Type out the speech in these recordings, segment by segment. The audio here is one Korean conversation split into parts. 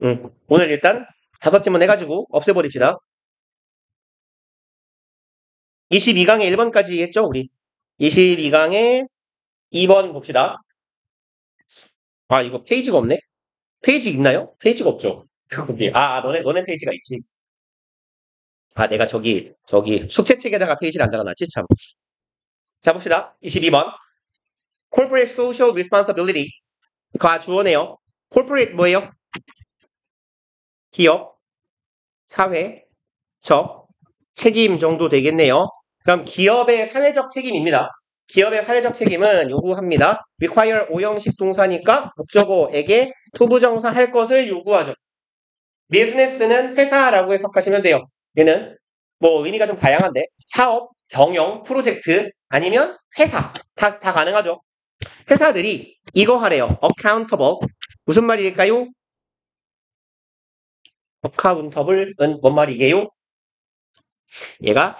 오늘 일단 5지문 해가지고 없애버립시다. 22강에 1번까지 했죠, 우리? 22강에 2번 봅시다. 아, 이거 페이지가 없네? 페이지 있나요? 페이지가 없죠? 너네 페이지가 있지. 아, 내가 저기, 숙제책에다가 페이지를 안 달아놨지, 참. 자, 봅시다. 22번. Corporate Social Responsibility가 주어네요. Corporate 뭐예요? 기업, 사회, 적, 책임 정도 되겠네요. 그럼 기업의 사회적 책임입니다. 기업의 사회적 책임은 요구합니다. require 5형식 동사니까 목적어에게 투부정사 할 것을 요구하죠. business는 회사라고 해석하시면 돼요. 얘는 뭐 의미가 좀 다양한데 사업, 경영, 프로젝트 아니면 회사 다 가능하죠. 회사들이 이거 하래요. accountable 무슨 말일까요? accountable은 뭔 말이게요? 얘가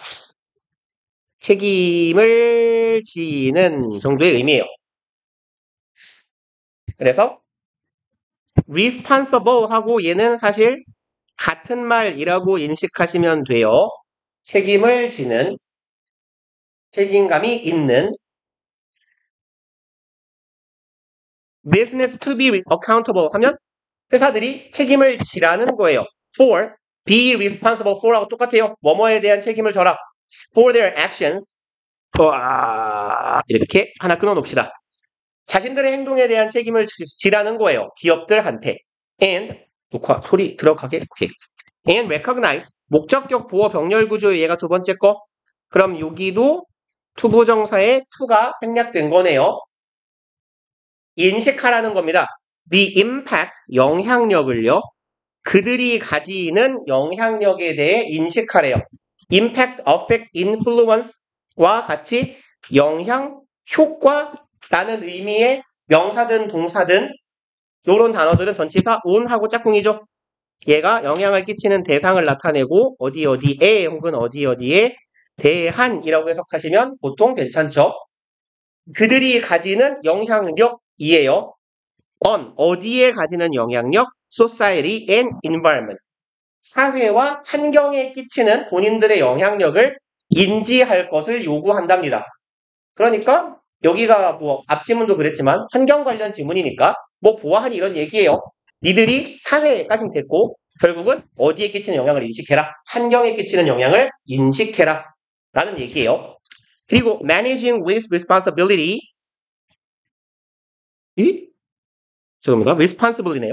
책임을 지는 정도의 의미예요. 그래서 responsible 하고 얘는 사실 같은 말이라고 인식하시면 돼요. 책임을 지는, 책임감이 있는 business to be accountable 하면 회사들이 책임을 지라는 거예요. for, be responsible for하고 똑같아요. 뭐뭐에 대한 책임을 져라. for their actions. 이렇게 하나 끊어놓읍시다. 자신들의 행동에 대한 책임을 지라는 거예요. 기업들한테. and 녹화 소리 들어가게. 오케이. and recognize 목적격 보어 병렬 구조의 얘가 두 번째 거. 그럼 여기도 투부정사의 to가 생략된 거네요. 인식하라는 겁니다. The impact 영향력을요. 그들이 가지는 영향력에 대해 인식하래요. impact, affect, influence와 같이 영향, 효과라는 의미의 명사든 동사든 이런 단어들은 전치사 on하고 짝꿍이죠. 얘가 영향을 끼치는 대상을 나타내고 어디에 혹은 어디에 대한이라고 해석하시면 보통 괜찮죠. 그들이 가지는 영향력이에요. on 어디에 가지는 영향력, society and environment 사회와 환경에 끼치는 본인들의 영향력을 인지할 것을 요구한답니다. 그러니까 여기가 뭐 앞지문도 그랬지만 환경 관련 지문이니까 뭐 보아하니 이런 얘기예요. 니들이 사회까지는 됐고 결국은 어디에 끼치는 영향을 인식해라. 환경에 끼치는 영향을 인식해라. 라는 얘기예요. 그리고 managing with responsibility 죄송합니다. responsible이네요.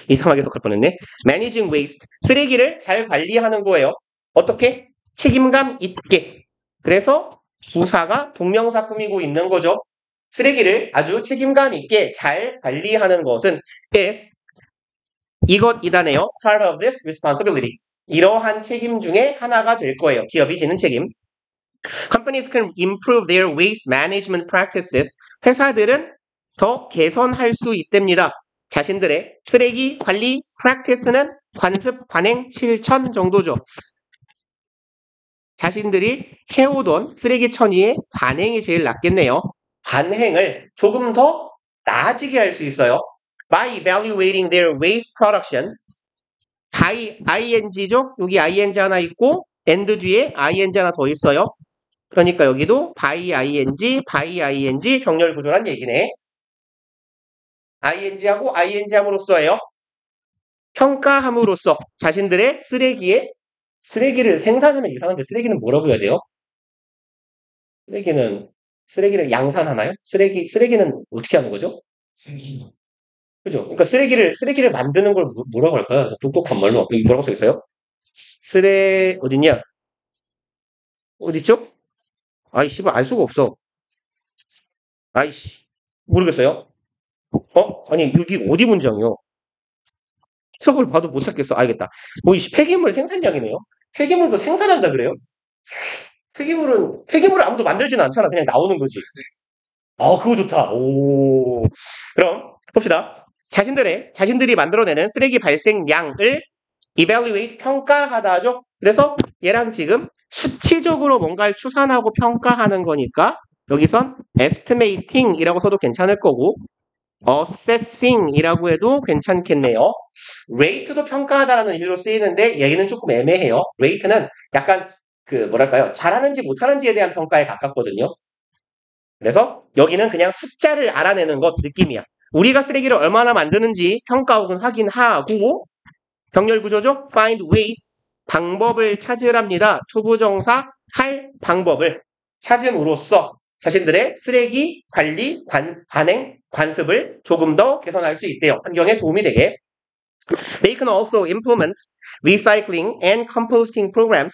이상하게 해석할 뻔했네. managing waste 쓰레기를 잘 관리하는 거예요. 어떻게? 책임감 있게. 그래서 부사가 동명사 꾸미고 있는 거죠. 쓰레기를 아주 책임감 있게 잘 관리하는 것은 is 이것이다네요. part of this responsibility. 이러한 책임 중에 하나가 될 거예요. 기업이 지는 책임. Companies can improve their waste management practices. 회사들은 더 개선할 수 있답니다. 자신들의 쓰레기 관리 practice는 관습, 관행, 실천 정도죠. 자신들이 해오던 쓰레기 처리의 관행이 제일 낫겠네요. 관행을 조금 더 나아지게 할 수 있어요. By evaluating their waste production. by ing죠? 여기 ing 하나 있고 and 뒤에 ing 하나 더 있어요. 그러니까 여기도 by ing 병렬 구조란 얘기네. ing하고 ing함으로써예요. 평가함으로써 자신들의 쓰레기를 생산하면 이상한데 쓰레기는 뭐라고 해야 돼요? 쓰레기를 양산하나요? 쓰레기는 어떻게 하는 거죠? 그죠? 그러니까 쓰레기를 만드는 걸 뭐라고 할까요? 똑똑한 말로. 여기 뭐라고 써 있어요? 어딨냐? 어딨죠? 아이씨, 알 수가 없어. 아이씨, 모르겠어요. 아니, 여기 어디 문장이요? 해석을 봐도 못 찾겠어. 알겠다. 폐기물 생산량이네요. 폐기물도 생산한다 그래요? 폐기물을 아무도 만들지는 않잖아. 그냥 나오는 거지. 그거 좋다. 오. 그럼, 봅시다. 자신들이 만들어내는 쓰레기 발생량을 evaluate, 평가하다죠. 그래서 얘랑 지금 수치적으로 뭔가를 추산하고 평가하는 거니까 여기선 estimating이라고 써도 괜찮을 거고 assessing이라고 해도 괜찮겠네요. rate도 평가하다라는 의미로 쓰이는데 얘기는 조금 애매해요. rate는 약간 그 뭐랄까요? 잘하는지 못하는지에 대한 평가에 가깝거든요. 그래서 여기는 그냥 숫자를 알아내는 것 느낌이야. 우리가 쓰레기를 얼마나 만드는지 평가 혹은 확인하고 병렬 구조죠. find ways 방법을 찾으랍니다. 투부정사 할 방법을 찾음으로써 자신들의 쓰레기 관리, 관행, 관습을 조금 더 개선할 수 있대요. 환경에 도움이 되게. They can also implement recycling and composting programs.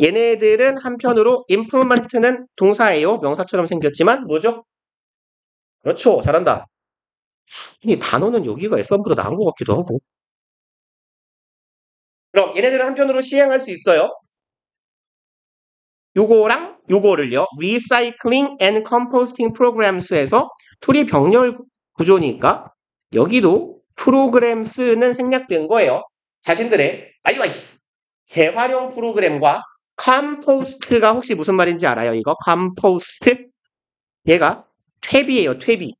얘네들은 한편으로 implement는 동사예요. 명사처럼 생겼지만 뭐죠? 그렇죠. 잘한다. 이 단어는 여기가 S번보다 나은 것 같기도 하고. 그럼 얘네들은 한편으로 시행할 수 있어요. 요거랑 요거를요. Recycling and Composting Programs에서 둘이 병렬 구조니까 여기도 프로그램스는 생략된 거예요. 자신들의 재활용 프로그램과 컴포스트가 혹시 무슨 말인지 알아요? 이거 컴포스트? 얘가 퇴비예요. 퇴비.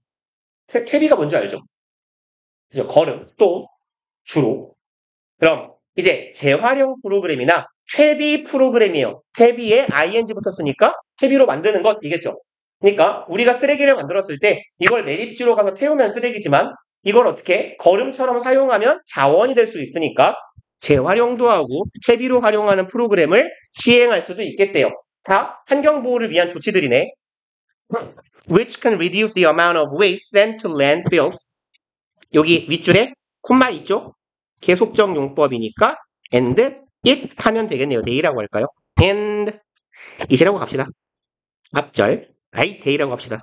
퇴비가 뭔지 알죠? 그죠? 거름, 또 주로. 그럼 이제 재활용 프로그램이나 퇴비 프로그램이에요. 퇴비에 ing 붙었으니까 퇴비로 만드는 것이겠죠. 그러니까 우리가 쓰레기를 만들었을 때 이걸 매립지로 가서 태우면 쓰레기지만 이걸 어떻게 거름처럼 사용하면 자원이 될 수 있으니까 재활용도 하고 퇴비로 활용하는 프로그램을 시행할 수도 있겠대요. 다 환경보호를 위한 조치들이네. Which can reduce the amount of waste sent to landfills. 여기 윗줄에 콤마 있죠? 계속적 용법이니까 and it 하면 되겠네요. day라고 할까요? and it이라고 갑시다. 앞절 day라고 합시다.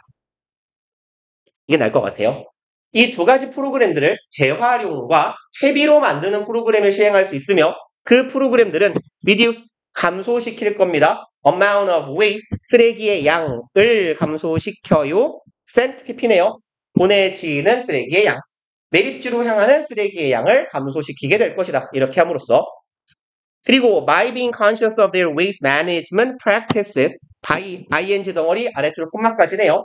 이게 나을 것 같아요. 이 두 가지 프로그램들을 재활용과 퇴비로 만드는 프로그램을 시행할 수 있으며 그 프로그램들은 reduce 감소시킬 겁니다. amount of waste 쓰레기의 양을 감소시켜요. sent pp네요. 보내지는 쓰레기의 양. 매립지로 향하는 쓰레기의 양을 감소시키게 될 것이다. 이렇게 함으로써 그리고 by being conscious of their waste management practices by ing 덩어리 아래쪽으로 콤마까지네요.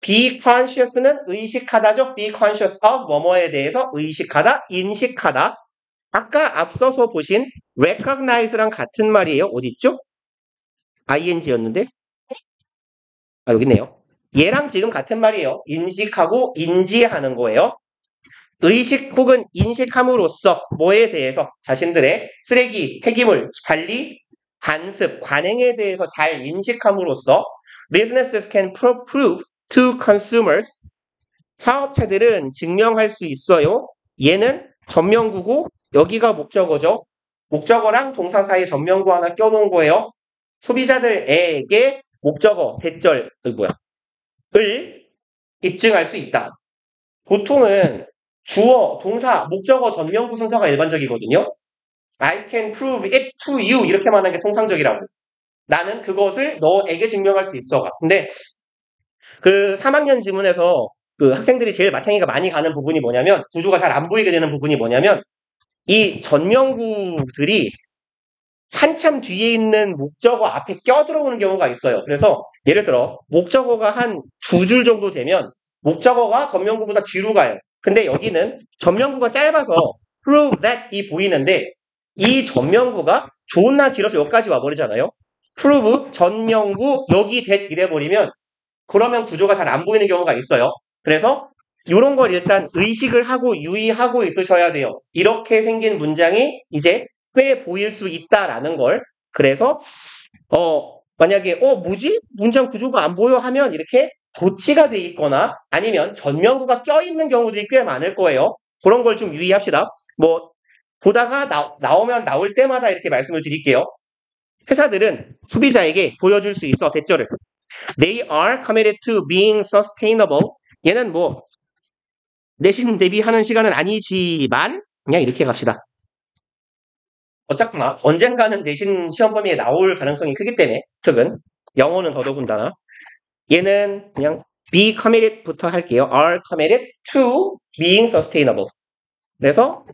be conscious는 의식하다죠. be conscious of 뭐뭐에 대해서 의식하다, 인식하다. 아까 앞서서 보신 recognize랑 같은 말이에요. 어디 있죠? ing였는데 여기 있네요. 얘랑 지금 같은 말이에요. 인식하고 인지하는 거예요. 의식 혹은 인식함으로써 뭐에 대해서 자신들의 쓰레기, 폐기물, 관리, 관습, 관행에 대해서 잘 인식함으로써 businesses can prove to consumers 사업체들은 증명할 수 있어요. 얘는 전명구고 여기가 목적어죠. 목적어랑 동사 사이에 전명구 하나 껴놓은 거예요. 소비자들에게 목적어, 대절, 을 입증할 수 있다. 보통은 주어, 동사, 목적어, 전명구 순서가 일반적이거든요. I can prove it to you 이렇게 말하는 게 통상적이라고. 나는 그것을 너에게 증명할 수 있어가. 근데 그 3학년 지문에서 그 학생들이 제일 마탱이가 많이 가는 부분이 뭐냐면 구조가 잘 안 보이게 되는 부분이 뭐냐면 이 전명구들이 한참 뒤에 있는 목적어 앞에 껴들어오는 경우가 있어요. 그래서 예를 들어 목적어가 한 두 줄 정도 되면 목적어가 전명구보다 뒤로 가요. 근데 여기는 전명구가 짧아서 prove that이 보이는데 이 전명구가 존나 길어서 여기까지 와버리잖아요. prove 전명구 여기 that 이래버리면 그러면 구조가 잘 안 보이는 경우가 있어요. 그래서 이런 걸 일단 의식을 하고 유의하고 있으셔야 돼요. 이렇게 생긴 문장이 이제 꽤 보일 수 있다라는 걸. 그래서 만약에 뭐지? 문장 구조가 안 보여 하면 이렇게 도치가 돼 있거나 아니면 전명구가 껴있는 경우들이 꽤 많을 거예요. 그런 걸 좀 유의합시다. 뭐 보다가 나오면 나올 때마다 이렇게 말씀을 드릴게요. 회사들은 소비자에게 보여줄 수 있어 대절을. They are committed to being sustainable. 얘는 뭐 내신 대비하는 시간은 아니지만 그냥 이렇게 갑시다. 어쨌거나 언젠가는 내신 시험 범위에 나올 가능성이 크기 때문에 특은 영어는 더더군다나 얘는 그냥 be committed부터 할게요. are committed to being sustainable. 그래서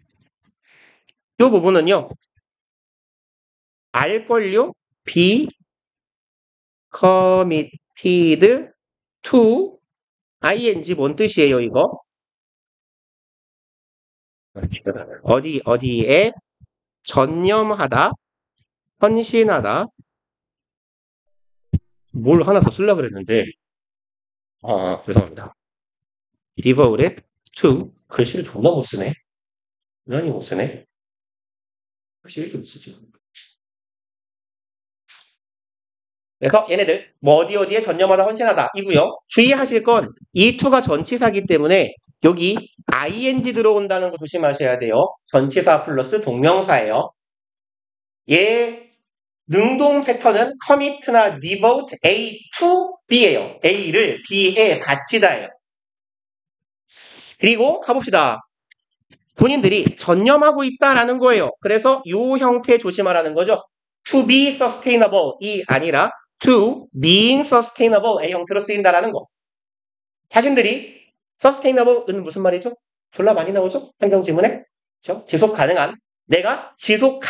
이 부분은요. 알걸요? be committed to ing 뭔 뜻이에요, 이거? 어디에 전념하다, 헌신하다, 뭘 하나 더 쓰려고 그랬는데, 죄송합니다. devoted to, 글씨를 존나 못 쓰네. 유난히 못 쓰네. 글씨 왜 이렇게 못 쓰지? 그래서 얘네들 뭐 어디에 전념하다 헌신하다 이고요. 주의하실 건 이 to가 전치사기 때문에 여기 ing 들어온다는 거 조심하셔야 돼요. 전치사 플러스 동명사예요. 얘 능동 패턴은 commit나 devote A to B예요. A를 B에 바치다예요. 그리고 가봅시다. 본인들이 전념하고 있다라는 거예요. 그래서 이 형태 조심하라는 거죠. to be sustainable이 아니라 to being sustainable의 형태로 쓰인다라는 거. 자신들이 sustainable은 무슨 말이죠? 졸라 많이 나오죠? 환경 지문에. 그렇죠? 지속 가능한. 우리가 지속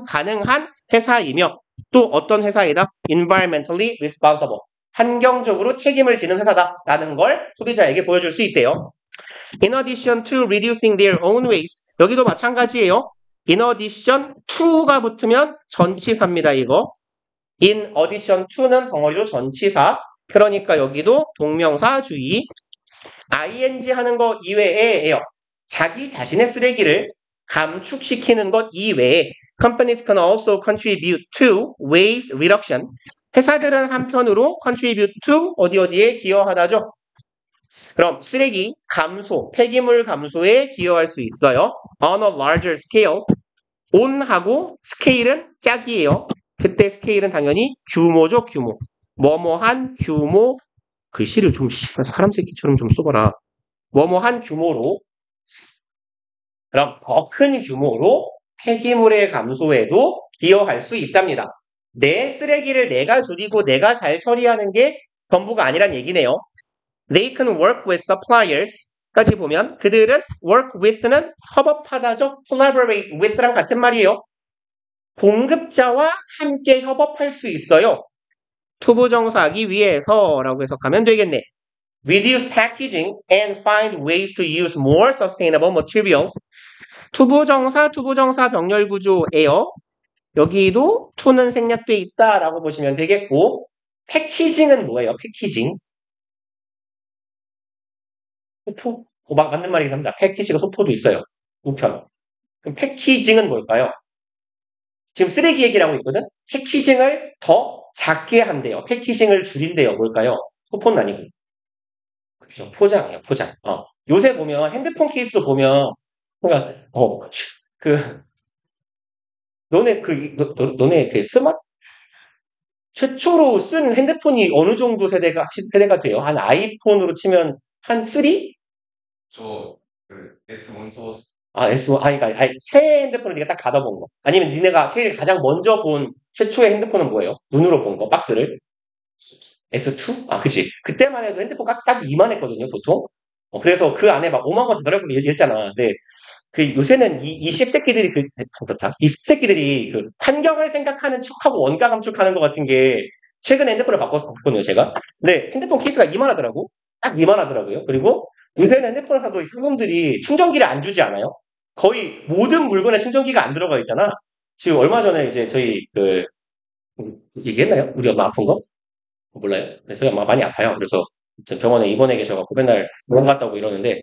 가능한 회사이며 또 어떤 회사이다? environmentally responsible. 환경적으로 책임을 지는 회사다라는 걸 소비자에게 보여줄 수 있대요. In addition to reducing their own waste. 여기도 마찬가지예요. In addition to가 붙으면 전치사입니다. 이거. In addition to는 덩어리로 전치사. 그러니까 여기도 동명사 주의. ing 하는 거 이외에요. 자기 자신의 쓰레기를 감축시키는 것 이외에 companies can also contribute to waste reduction. 회사들은 한편으로 contribute to 어디에 기여하다죠. 그럼 쓰레기 감소, 폐기물 감소에 기여할 수 있어요. On a larger scale. on하고 스케일은 짝이에요. 그때 스케일은 당연히 규모죠, 규모. 뭐뭐한 규모, 글씨를 좀 사람 새끼처럼 좀 써봐라. 뭐뭐한 규모로, 그럼 더 큰 규모로 폐기물의 감소에도 기여할 수 있답니다. 내 쓰레기를 내가 줄이고 내가 잘 처리하는 게 전부가 아니란 얘기네요. They can work with suppliers 까지 보면 그들은 work with는 협업하다죠. collaborate with랑 같은 말이에요. 공급자와 함께 협업할 수 있어요. 투부정사하기 위해서 라고 해석하면 되겠네. Reduce packaging and find ways to use more sustainable materials. 투부정사 병렬구조예요. 여기도 to는 생략돼 있다라고 보시면 되겠고 패키징은 뭐예요? 패키징. 소포? 맞는 말이긴 합니다. 패키지가 소포도 있어요. 우편. 그럼 패키징은 뭘까요? 지금 쓰레기 얘기를 하고 있거든? 패키징을 더 작게 한대요. 패키징을 줄인대요. 뭘까요? 소포는 아니고. 그죠? 포장이에요. 포장. 요새 보면 핸드폰 케이스도 보면 그러니까 너네 그 스마트 최초로 쓴 핸드폰이 어느 정도 세대가 돼요? 한 아이폰으로 치면 한 3? 저 S1 써봤어요. 그러니까 새 핸드폰을 네가 딱 받아본 거. 아니면 니네가 제일 가장 먼저 본 최초의 핸드폰은 뭐예요? 눈으로 본 거, 박스를. S2? 그치. 그때만 해도 핸드폰 딱 이만했거든요, 보통. 그래서 그 안에 막 5만 원 들어가고 이랬잖아. 근데 요새는 이 씹새끼들이 이 씹새끼들이 그 환경을 생각하는 척하고 원가 감축하는 것 같은 게 최근에 핸드폰을 바꿨거든요, 제가. 근데 핸드폰 케이스가 이만하더라고. 딱 이만하더라고요. 그리고 요새는 핸드폰을 사도 상품들이 충전기를 안 주지 않아요? 거의 모든 물건에 충전기가 안 들어가 있잖아. 지금 얼마 전에 이제 저희 얘기했나요? 우리 엄마 아픈 거? 몰라요? 저희 엄마 많이 아파요. 그래서 병원에 입원해 계셔갖고 맨날 병원 갔다고 이러는데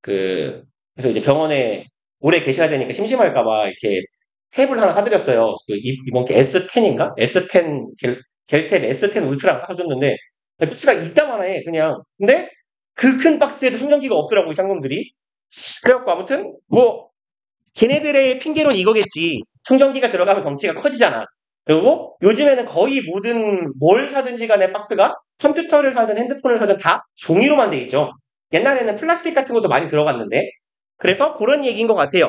그래서 이제 병원에 오래 계셔야 되니까 심심할까봐 이렇게 탭을 하나 사드렸어요. 이번 게 S10인가? S10 겔탭 S10 울트라 사줬는데 피치가 이따만해 그냥. 근데 그 큰 박스에도 충전기가 없더라고 이 상품들이. 그래갖고 아무튼 걔네들의 핑계로는 이거겠지. 충전기가 들어가면 덩치가 커지잖아. 그리고 요즘에는 거의 모든 뭘 사든지 간에 박스가 컴퓨터를 사든 핸드폰을 사든 다 종이로만 돼 있죠. 옛날에는 플라스틱 같은 것도 많이 들어갔는데 그래서 그런 얘기인 것 같아요.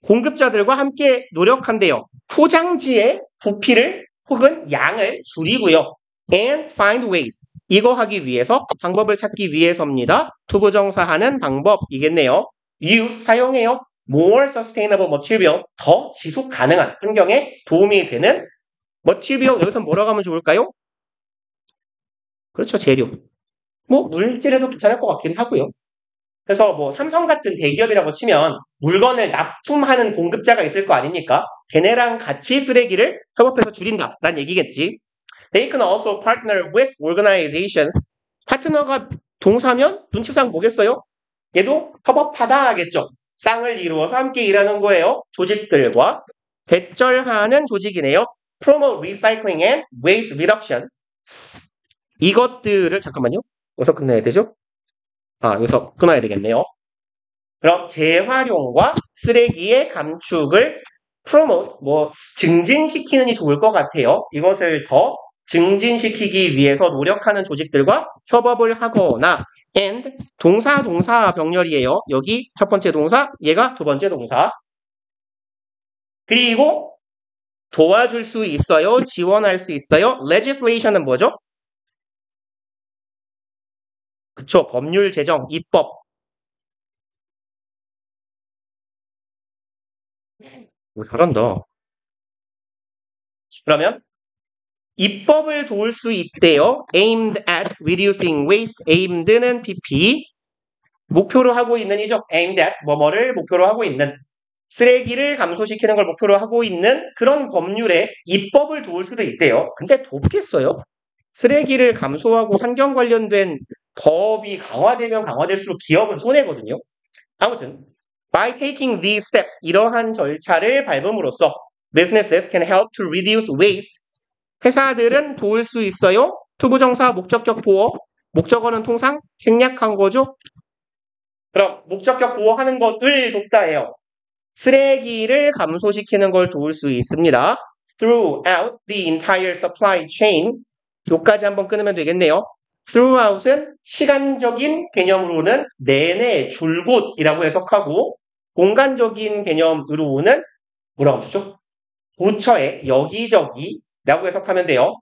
공급자들과 함께 노력한대요. 포장지의 부피를 혹은 양을 줄이고요. And find ways. 이거 하기 위해서 방법을 찾기 위해서입니다. 투부정사 하는 방법이겠네요. use 사용해요. more sustainable material 더 지속 가능한 환경에 도움이 되는 material 여기서 뭐라고 하면 좋을까요? 그렇죠. 재료. 뭐 물질에도 괜찮을 것 같긴 하고요. 그래서 뭐 삼성 같은 대기업이라고 치면 물건을 납품하는 공급자가 있을 거 아닙니까? 걔네랑 같이 쓰레기를 협업해서 줄인다라는 얘기겠지. They can also partner with organizations. 파트너가 동사면 눈치상 뭐겠어요? 얘도 협업하다 하겠죠. 쌍을 이루어서 함께 일하는 거예요. 조직들과 대절하는 조직이네요. Promote recycling and waste reduction. 이것들을 잠깐만요. 여기서 끝내야 되죠? 여기서 끊어야 되겠네요. 그럼 재활용과 쓰레기의 감축을 promote, 증진시키는이 좋을 것 같아요. 이것을 더 증진시키기 위해서 노력하는 조직들과 협업을 하거나 and 동사 병렬이에요. 여기 첫 번째 동사, 얘가 두 번째 동사. 그리고 도와줄 수 있어요. 지원할 수 있어요. legislation은 뭐죠? 그쵸. 법률 제정, 입법. 잘한다. 그러면 입법을 도울 수 있대요. aimed at reducing waste. aimed는 PP. 목표로 하고 있는 이죠. aimed at 뭐뭐를 목표로 하고 있는. 쓰레기를 감소시키는 걸 목표로 하고 있는 그런 법률에 입법을 도울 수도 있대요. 근데 돕겠어요? 쓰레기를 감소하고 환경 관련된 법이 강화되면 강화될수록 기업은 손해거든요. 아무튼 by taking these steps, 이러한 절차를 밟음으로써 businesses can help to reduce waste. 회사들은 도울 수 있어요. 투부정사 목적격 보어. 목적어는 통상 생략한 거죠. 그럼 목적격 보어하는 것을 돕다예요. 쓰레기를 감소시키는 걸 도울 수 있습니다. Throughout the entire supply chain. 요까지 한번 끊으면 되겠네요. Throughout은 시간적인 개념으로는 내내, 줄곧이라고 해석하고 공간적인 개념으로는 뭐라고 하죠? 고처에, 여기저기라고 해석하면 돼요.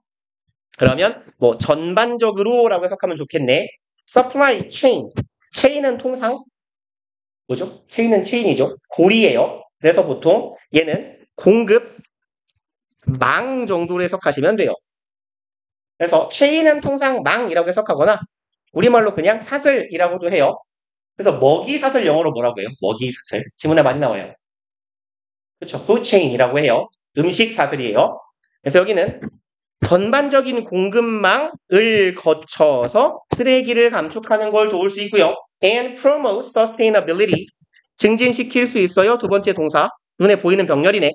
그러면 뭐 전반적으로라고 해석하면 좋겠네. Supply chain. 체인은 통상 뭐죠? 체인은 체인이죠. 고리예요. 그래서 보통 얘는 공급 망 정도로 해석하시면 돼요. 그래서 체인은 통상 망이라고 해석하거나 우리말로 그냥 사슬이라고도 해요. 그래서 먹이 사슬 영어로 뭐라고 해요? 먹이 사슬. 지문에 많이 나와요. 그렇죠. food chain이라고 해요. 음식 사슬이에요. 그래서 여기는 전반적인 공급망을 거쳐서 쓰레기를 감축하는 걸 도울 수 있고요. And promote sustainability. 증진시킬 수 있어요. 두 번째 동사. 눈에 보이는 병렬이네.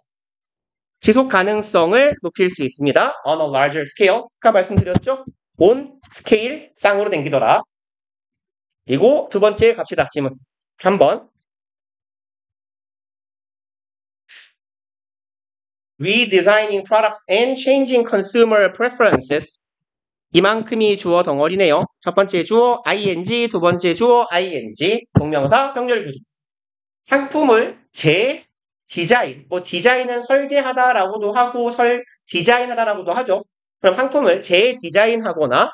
지속 가능성을 높일 수 있습니다. On a larger scale. 아까 말씀드렸죠? on scale 쌍으로 당기더라. 그리고 두 번째 갑시다. 질문. 3번. Redesigning products and changing consumer preferences. 이만큼이 주어 덩어리네요. 첫 번째 주어 ing, 두 번째 주어 ing, 동명사 병렬 구조. 상품을 디자인, 디자인은 설계하다라고도 하고 디자인하다라고도 하죠. 그럼 상품을 재디자인하거나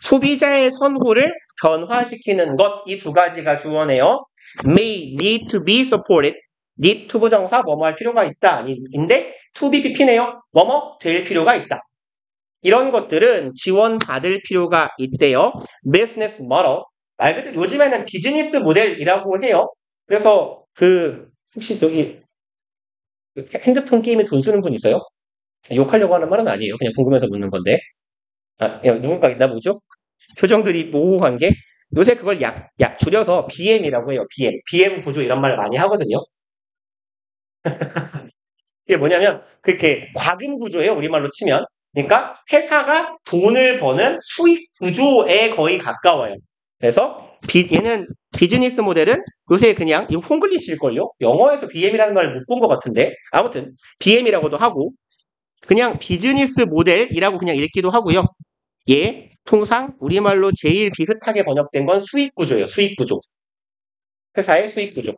소비자의 선호를 변화시키는 것, 이 두 가지가 주어네요. May need to be supported. need to 부정사 뭐뭐 할 필요가 있다. 인데 to be pp네요. 뭐뭐 될 필요가 있다. 이런 것들은 지원받을 필요가 있대요. Business model. 말 그대로 요즘에는 비즈니스 모델이라고 해요. 그래서 혹시 저기 핸드폰 게임에 돈 쓰는 분 있어요? 욕하려고 하는 말은 아니에요. 그냥 궁금해서 묻는 건데. 누군가 있나 보죠? 표정들이 모호한 게 요새 그걸 줄여서 BM이라고 해요. BM 구조 이런 말을 많이 하거든요. 이게 뭐냐면 그렇게 과금 구조예요. 우리말로 치면. 그러니까 회사가 돈을 버는 수익 구조에 거의 가까워요. 그래서 얘는 비즈니스 모델은 요새 그냥 이거 콩글리시일걸요? 영어에서 BM이라는 말을 못 본 것 같은데 아무튼 BM이라고도 하고 그냥 비즈니스 모델이라고 그냥 읽기도 하고요. 얘 통상 우리말로 제일 비슷하게 번역된 건 수익 구조예요. 수익 구조. 회사의 수익 구조.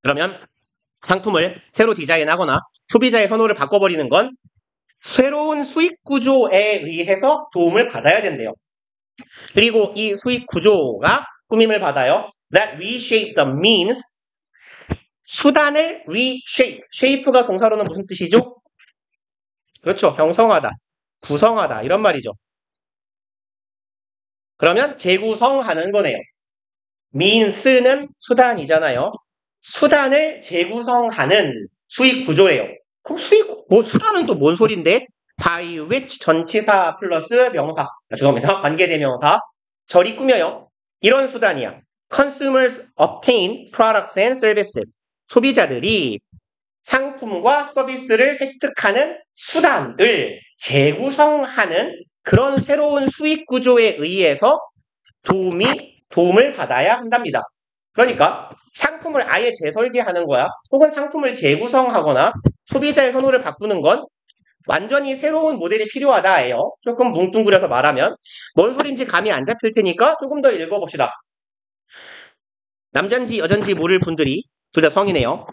그러면 상품을 새로 디자인하거나 소비자의 선호를 바꿔버리는 건 새로운 수익 구조에 의해서 도움을 받아야 된대요. 그리고 이 수익 구조가 꾸밈을 받아요. That reshape the means. 수단을 reshape. shape가 동사로는 무슨 뜻이죠? 그렇죠. 형성하다, 구성하다 이런 말이죠. 그러면 재구성하는 거네요. means는 수단이잖아요. 수단을 재구성하는 수익 구조래요. 그럼 수단은 또 뭔 소린데? by which 전치사 플러스 명사. 죄송합니다. 관계대명사. 절이 꾸며요. 이런 수단이야. consumers obtain products and services. 소비자들이 상품과 서비스를 획득하는 수단을 재구성하는 그런 새로운 수익 구조에 의해서 도움을 받아야 한답니다. 그러니까 상품을 아예 재설계하는 거야. 혹은 상품을 재구성하거나 소비자의 선호를 바꾸는 건 완전히 새로운 모델이 필요하다예요. 조금 뭉뚱그려서 말하면 뭔 소린지 감이 안 잡힐 테니까 조금 더 읽어봅시다. 남잔지 여잔지 모를 분들이 둘 다 성이네요.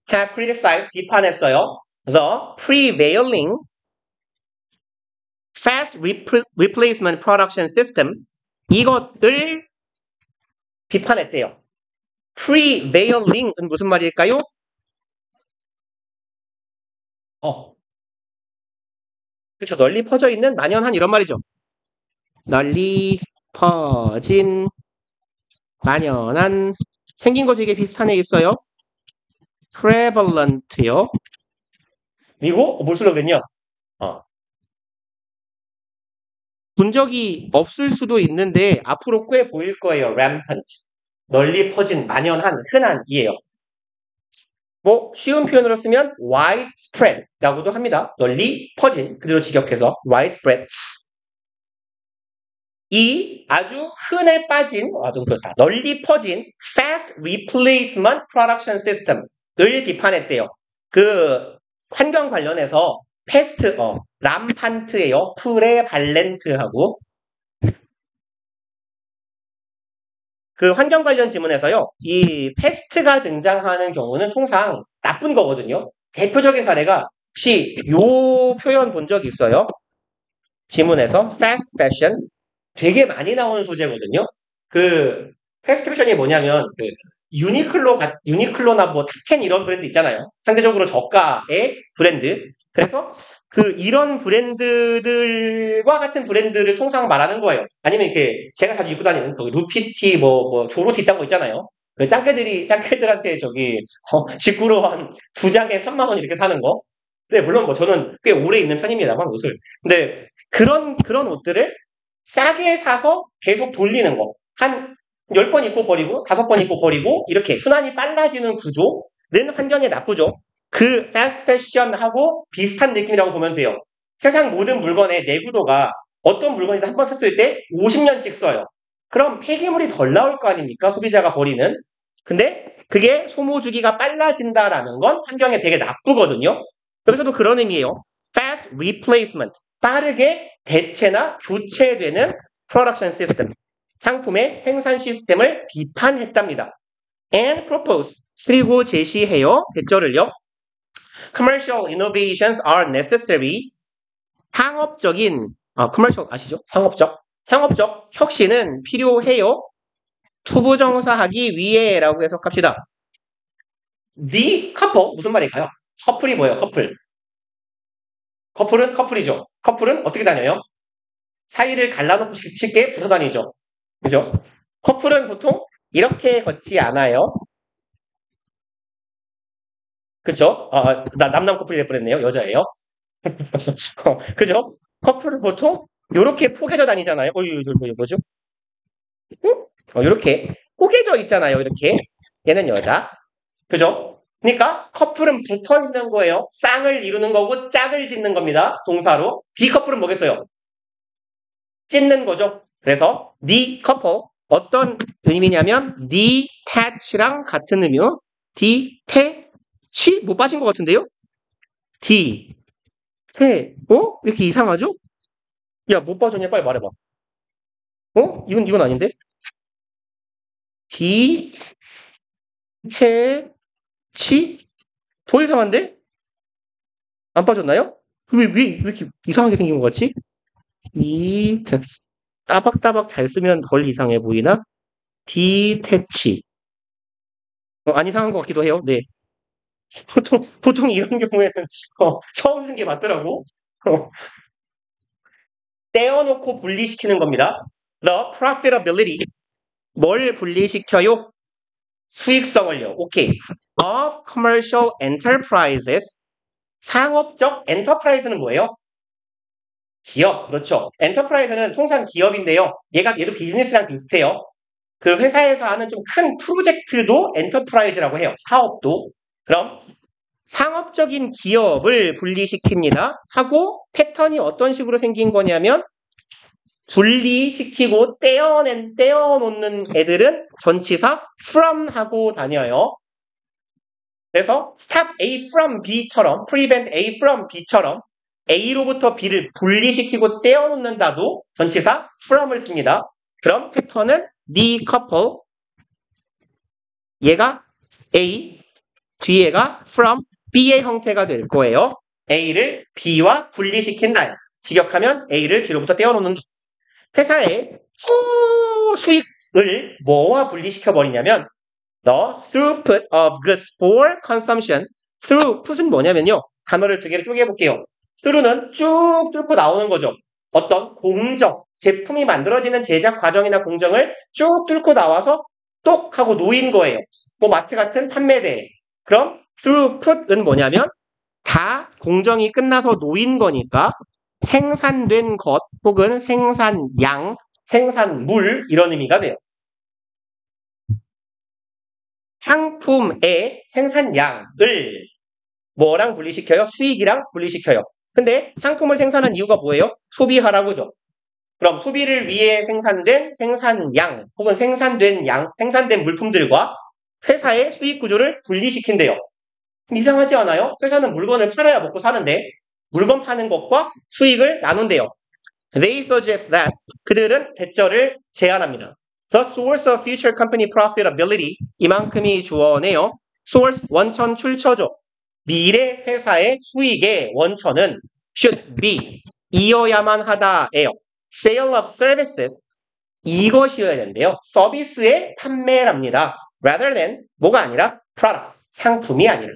have criticized 비판했어요. The prevailing fast replacement production system 이것을 비판했대요. prevailing은 무슨 말일까요? 그렇죠. 널리 퍼져 있는 만연한 이런 말이죠. 널리 퍼진 만연한 생긴 거 되게 비슷한 애 있어요. prevalent요. 그리고 뭘 쓰려겠냐? 본 적이 없을 수도 있는데 앞으로 꽤 보일 거예요. rampant. 널리 퍼진 만연한 흔한이에요. 뭐 쉬운 표현으로 쓰면 widespread라고도 합니다. 널리 퍼진 그대로 직역해서 widespread. 이 아주 흔해 빠진 좀 그렇다. 널리 퍼진 fast replacement production system을 비판했대요. 그 환경 관련해서 패스트 람판트예요. 프레발렌트하고 그 환경 관련 지문에서요. 이 패스트가 등장하는 경우는 통상 나쁜 거거든요. 대표적인 사례가 혹시 요 표현 본 적 있어요? 지문에서 fast fashion 되게 많이 나오는 소재거든요. 그 패스트 패션이 뭐냐면 그 유니클로나 뭐 탑텐 이런 브랜드 있잖아요. 상대적으로 저가의 브랜드. 그래서 그 이런 브랜드들과 같은 브랜드를 통상 말하는 거예요. 아니면 이렇게 제가 자주 입고 다니는 그 루피티 뭐 조로티 있다는 거 있잖아요. 그 짱깨들한테 저기 직구로 한 2장에 3만 원 이렇게 사는 거. 근데 물론 뭐 저는 꽤 오래 입는 편입니다만 옷을. 근데 그런 옷들을 싸게 사서 계속 돌리는 거. 한 10번 입고 버리고 5번 입고 버리고 이렇게 순환이 빨라지는 구조는 환경에 나쁘죠. 그 패스트 패션하고 비슷한 느낌이라고 보면 돼요. 세상 모든 물건의 내구도가 어떤 물건이든 한 번 샀을 때 50년씩 써요. 그럼 폐기물이 덜 나올 거 아닙니까? 소비자가 버리는. 근데 그게 소모 주기가 빨라진다라는 건 환경에 되게 나쁘거든요. 여기서도 그런 의미예요. fast replacement. 빠르게 대체나 교체되는 production system. 상품의 생산 시스템을 비판했답니다. and propose. 그리고 제시해요. 대절을요. commercial innovations are necessary. 상업적인 commercial 아시죠? 상업적 혁신은 필요해요. 투부정사하기 위해라고 해석합시다. The couple 무슨 말일까요? 커플이 뭐예요? 커플은 커플이죠. 커플은 어떻게 다녀요? 사이를 갈라놓고 쉽게 붙어 다니죠. 그죠? 커플은 보통 이렇게 걷지 않아요. 그죠? 남남 커플이 될 뻔했네요. 여자예요. 그죠? 커플은 보통 이렇게 포개져 다니잖아요. 이거 뭐죠? 이렇게 포개져 있잖아요. 이렇게. 얘는 여자. 그죠? 그러니까 커플은 붙어 있는 거예요. 쌍을 이루는 거고 짝을 짓는 겁니다. 동사로. 비커플은 뭐겠어요? 찢는 거죠. 그래서 the couple 어떤 의미냐면 detach랑 같은 의미요. detach 뭐 빠진 것 같은데요? D 태 왜 이렇게 이상하죠? 야, 못 빠졌냐? 빨리 말해봐. 이건 아닌데? detach 더 이상한데? 안 빠졌나요? 왜 이렇게 이상하게 생긴 것 같지? 이 따박따박 잘 쓰면 덜 이상해 보이나? detach 안 이상한 것 같기도 해요. 네. 보통 이런 경우에는 처음 쓰는 게 맞더라고. 떼어놓고 분리시키는 겁니다. The profitability. 뭘 분리시켜요? 수익성을요. 오케이. Of commercial enterprises. 상업적 엔터프라이즈는 뭐예요? 기업. 그렇죠. 엔터프라이즈는 통상 기업인데요. 얘도 비즈니스랑 비슷해요. 그 회사에서 하는 좀 큰 프로젝트도 엔터프라이즈라고 해요. 사업도. 그럼 상업적인 기업을 분리시킵니다. 하고 패턴이 어떤 식으로 생긴 거냐면 분리시키고 떼어놓는 애들은 전치사 from 하고 다녀요. 그래서 stop A from B처럼 prevent A from B처럼 A로부터 B를 분리시키고 떼어놓는다도 전치사 from을 씁니다. 그럼 패턴은 decouple 얘가 A 뒤에가 from B의 형태가 될 거예요. A를 B와 분리시킨다. 직역하면 A를 B로부터 떼어놓는다. 회사의 수익을 뭐와 분리시켜버리냐면 the throughput of goods for consumption. throughput은 뭐냐면요. 단어를 두 개로 쪼개볼게요. through는 쭉 뚫고 나오는 거죠. 어떤 공정, 제품이 만들어지는 제작 과정이나 공정을 쭉 뚫고 나와서 똑 하고 놓인 거예요. 뭐 마트 같은 판매대. 그럼 throughput은 뭐냐면 다 공정이 끝나서 놓인 거니까 생산된 것 혹은 생산량, 생산물 이런 의미가 돼요. 상품의 생산량을 뭐랑 분리시켜요? 수익이랑 분리시켜요. 근데 상품을 생산한 이유가 뭐예요? 소비하라고죠. 그럼 소비를 위해 생산된 생산량 혹은 생산된 물품들과 회사의 수익 구조를 분리시킨대요. 이상하지 않아요? 회사는 물건을 팔아야 먹고 사는데 물건 파는 것과 수익을 나눈대요. They suggest that 그들은 대절을 제안합니다. The source of future company profitability 이만큼이 주어네요. source 원천 출처죠. 미래 회사의 수익의 원천은 should be 이어야만 하다예요. Sale of services 이것이어야 되는데요. 서비스의 판매랍니다. Rather than 뭐가 아니라 product 상품이 아니라.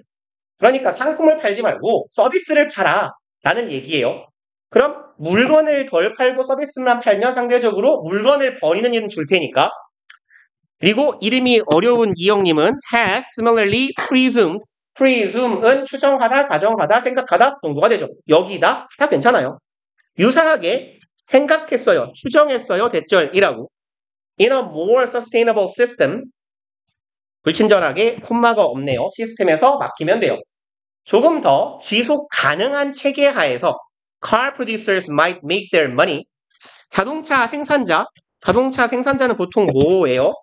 그러니까 상품을 팔지 말고 서비스를 팔아 라는 얘기예요. 그럼 물건을 덜 팔고 서비스만 팔면 상대적으로 물건을 버리는 일은 줄 테니까. 그리고 이름이 어려운 이영님은 has similarly presumed. presume은 추정하다, 가정하다, 생각하다 정도가 되죠. 여기다 다 괜찮아요. 유사하게 생각했어요, 추정했어요, 대절이라고. In a more sustainable system. 불친절하게 콤마가 없네요. 시스템에서 막히면 돼요. 조금 더 지속 가능한 체계 하에서 car producers might make their money. 자동차 생산자는 보통 뭐예요?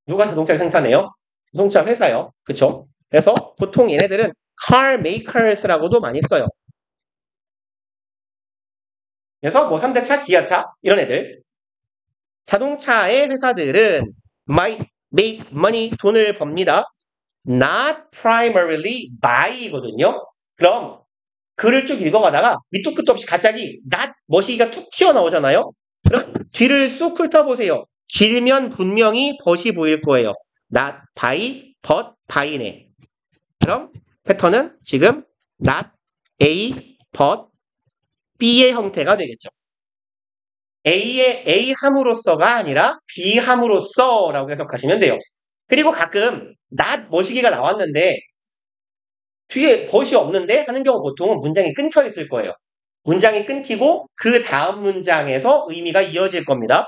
누가 자동차를 생산해요? 자동차 회사요. 그쵸? 그래서 보통 얘네들은 car makers라고도 많이 써요. 그래서 뭐 현대차, 기아차 이런 애들. 자동차의 회사들은 might make money 돈을 법니다. Not primarily by거든요. 그럼 글을 쭉 읽어가다가 밑도 끝도 없이 갑자기 not 머시기가 툭 튀어나오잖아요. 그럼 뒤를 쑥 훑어보세요. 길면 분명히 but이 보일 거예요. not by, but by네. 그럼 패턴은 지금 not A, but B의 형태가 되겠죠. A의 A 함으로써가 아니라 B 함으로써라고 해석하시면 돼요. 그리고 가끔 not 머시기가 나왔는데 뒤에 but이 없는데 하는 경우 보통은 문장이 끊겨 있을 거예요. 문장이 끊기고 그 다음 문장에서 의미가 이어질 겁니다.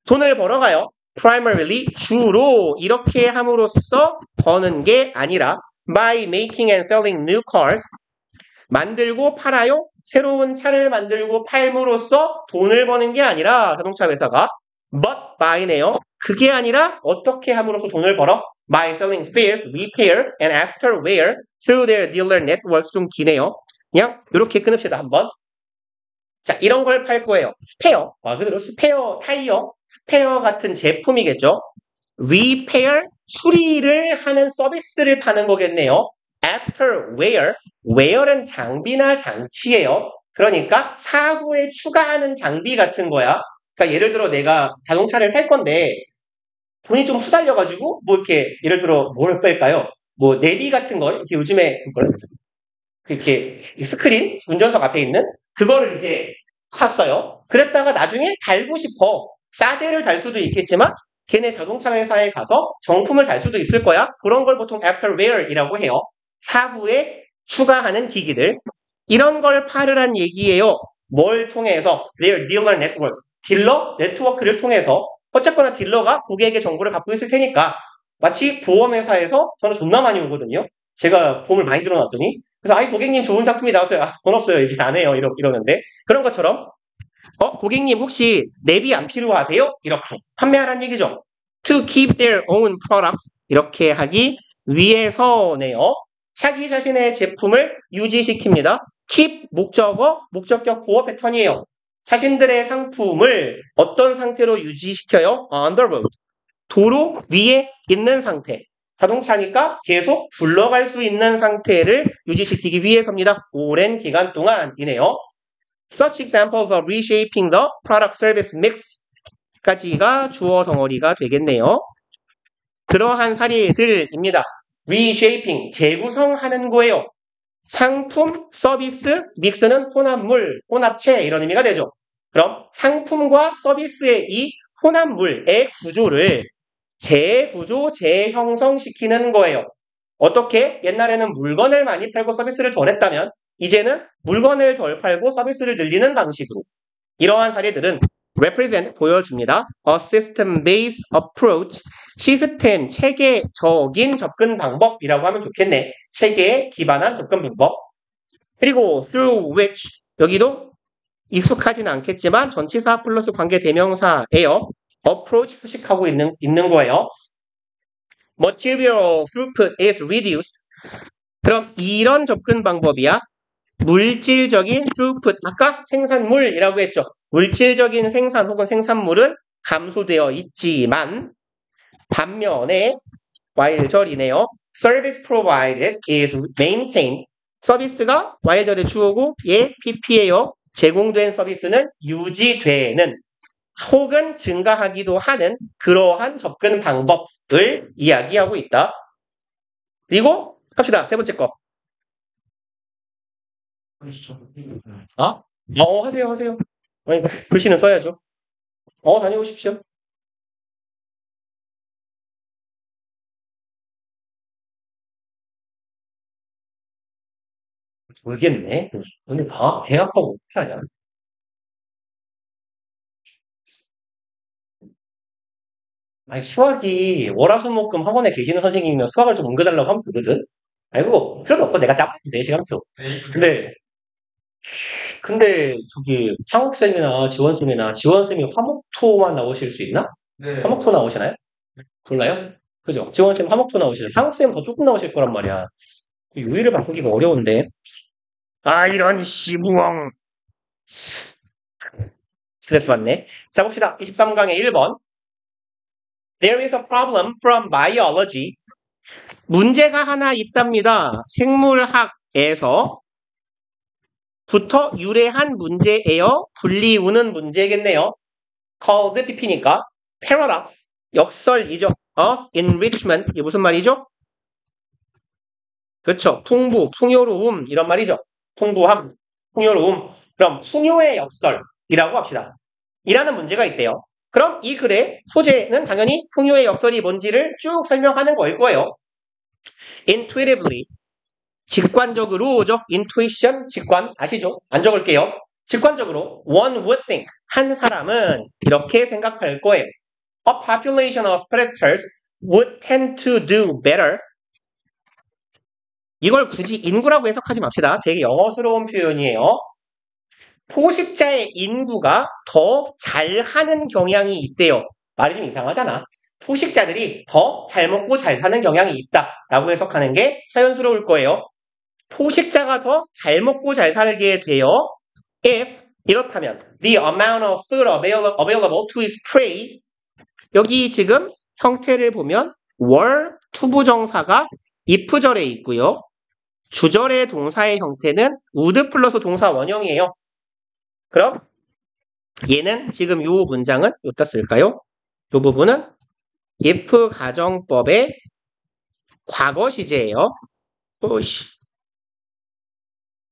돈을 벌어가요. primarily 주로 이렇게 함으로써 버는 게 아니라 by making and selling new cars 만들고 팔아요. 새로운 차를 만들고 팔므로써 돈을 버는 게 아니라 자동차 회사가 but by네요. 그게 아니라 어떻게 함으로써 돈을 벌어? by selling spares, repair, and afterwear through their dealer networks. 좀 기네요. 그냥 이렇게 끊읍시다 한번. 자, 이런 걸 팔 거예요. 스페어, 말 그대로 스페어 타이어, 스페어 같은 제품이겠죠. repair, 수리를 하는 서비스를 파는 거겠네요. afterwear, wear은 장비나 장치예요. 그러니까 사후에 추가하는 장비 같은 거야. 그러니까 예를 들어 내가 자동차를 살 건데 돈이 좀 후달려가지고 뭐 이렇게 예를 들어 뭘 뺄까요? 뭐 내비 같은 거 이렇게 요즘에 그걸 이렇게 스크린 운전석 앞에 있는 그거를 이제 샀어요. 그랬다가 나중에 달고 싶어. 싸제를 달 수도 있겠지만 걔네 자동차 회사에 가서 정품을 달 수도 있을 거야. 그런 걸 보통 afterware이라고 해요. 사후에 추가하는 기기들. 이런 걸 팔으란 얘기예요. 뭘 통해서? Their dealer networks. 딜러 네트워크를 통해서 어쨌거나 딜러가 고객의 정보를 갖고 있을 테니까 마치 보험회사에서 저는 존나 많이 오거든요. 제가 보험을 많이 들어놨더니 그래서 아이 고객님 좋은 상품이 나왔어요. 아, 돈 없어요. 이제 안 해요. 이러는데 그런 것처럼 고객님 혹시 내비 안 필요하세요? 이렇게 판매하라는 얘기죠. To keep their own products 이렇게 하기 위해서네요. 자기 자신의 제품을 유지시킵니다. keep 목적어, 목적격 보어 패턴이에요. 자신들의 상품을 어떤 상태로 유지시켜요? On the road. 도로 위에 있는 상태. 자동차니까 계속 굴러갈 수 있는 상태를 유지시키기 위해서입니다. 오랜 기간 동안이네요. Such examples of reshaping the product service mix 까지가 주어 덩어리가 되겠네요. 그러한 사례들입니다. reshaping, 재구성하는 거예요. 상품, 서비스, 믹스는 혼합물, 혼합체 이런 의미가 되죠. 그럼 상품과 서비스의 이 혼합물의 구조를 재구조, 재형성시키는 거예요. 어떻게? 옛날에는 물건을 많이 팔고 서비스를 덜 했다면 이제는 물건을 덜 팔고 서비스를 늘리는 방식으로 이러한 사례들은 represent 보여줍니다. A system-based approach 시스템, 체계적인 접근 방법이라고 하면 좋겠네. 체계에 기반한 접근 방법. 그리고 through which 여기도 익숙하진 않겠지만 전치사 플러스 관계 대명사예요. approach 수식하고 있는 거예요. Material throughput is reduced. 그럼 이런 접근 방법이야. 물질적인 throughput, 아까 생산물이라고 했죠. 물질적인 생산 혹은 생산물은 감소되어 있지만 반면에 while절이네요. Service provided is maintained. 서비스가 while절의 주어고 얘 PP예요. 제공된 서비스는 유지되는 혹은 증가하기도 하는 그러한 접근 방법을 이야기하고 있다. 그리고 갑시다. 세 번째 거. 하세요. 아니, 글씨는 써야죠. 다녀오십시오. 모르겠네. 오늘 대학하고 어떻게 하냐? 아니, 수학이 월화수목금 학원에 계시는 선생님이면 수학을 좀 옮겨달라고 하면 되거든? 아이고, 필요도 없고 내가 짜봤는데, 시간표. 근데 저기 창욱쌤이나 지원쌤이나 지원쌤이 화목토만 나오실 수 있나? 네. 화목토 나오시나요? 몰라요? 그죠? 지원쌤 화목토 나오시죠? 창욱쌤 더 조금 나오실 거란 말이야. 요일을 바꾸기가 어려운데. 이런 씨부엉. 스트레스 받네. 자, 봅시다. 23강의 1번. There is a problem from biology. 문제가 하나 있답니다. 생물학에서 부터 유래한 문제예요. 분리우는 문제겠네요. called PP니까 paradox, 역설이죠. enrichment, 이게 무슨 말이죠? 그렇죠. 풍부, 풍요로움 이런 말이죠. 풍부함, 풍요로움. 그럼 풍요의 역설이라고 합시다. 이라는 문제가 있대요. 그럼 이 글의 소재는 당연히 풍요의 역설이 뭔지를 쭉 설명하는 거일 거예요. intuitively, 직관적으로죠. intuition, 직관 아시죠? 안 적을게요. 직관적으로 one would think, 한 사람은 이렇게 생각할 거예요. A population of predators would tend to do better. 이걸 굳이 인구라고 해석하지 맙시다. 되게 영어스러운 표현이에요. 포식자의 인구가 더 잘하는 경향이 있대요. 말이 좀 이상하잖아. 포식자들이 더 잘 먹고 잘 사는 경향이 있다라고 해석하는 게 자연스러울 거예요. 포식자가 더 잘 먹고 잘 살게 돼요. If 이렇다면 the amount of food available to its prey 여기 지금 형태를 보면 were 투부정사가 if절에 있고요. 주절의 동사의 형태는 would 플러스 동사 원형이에요. 그럼 얘는 지금 이 문장은 어디다 쓸까요? 이 부분은 if 가정법의 과거 시제예요.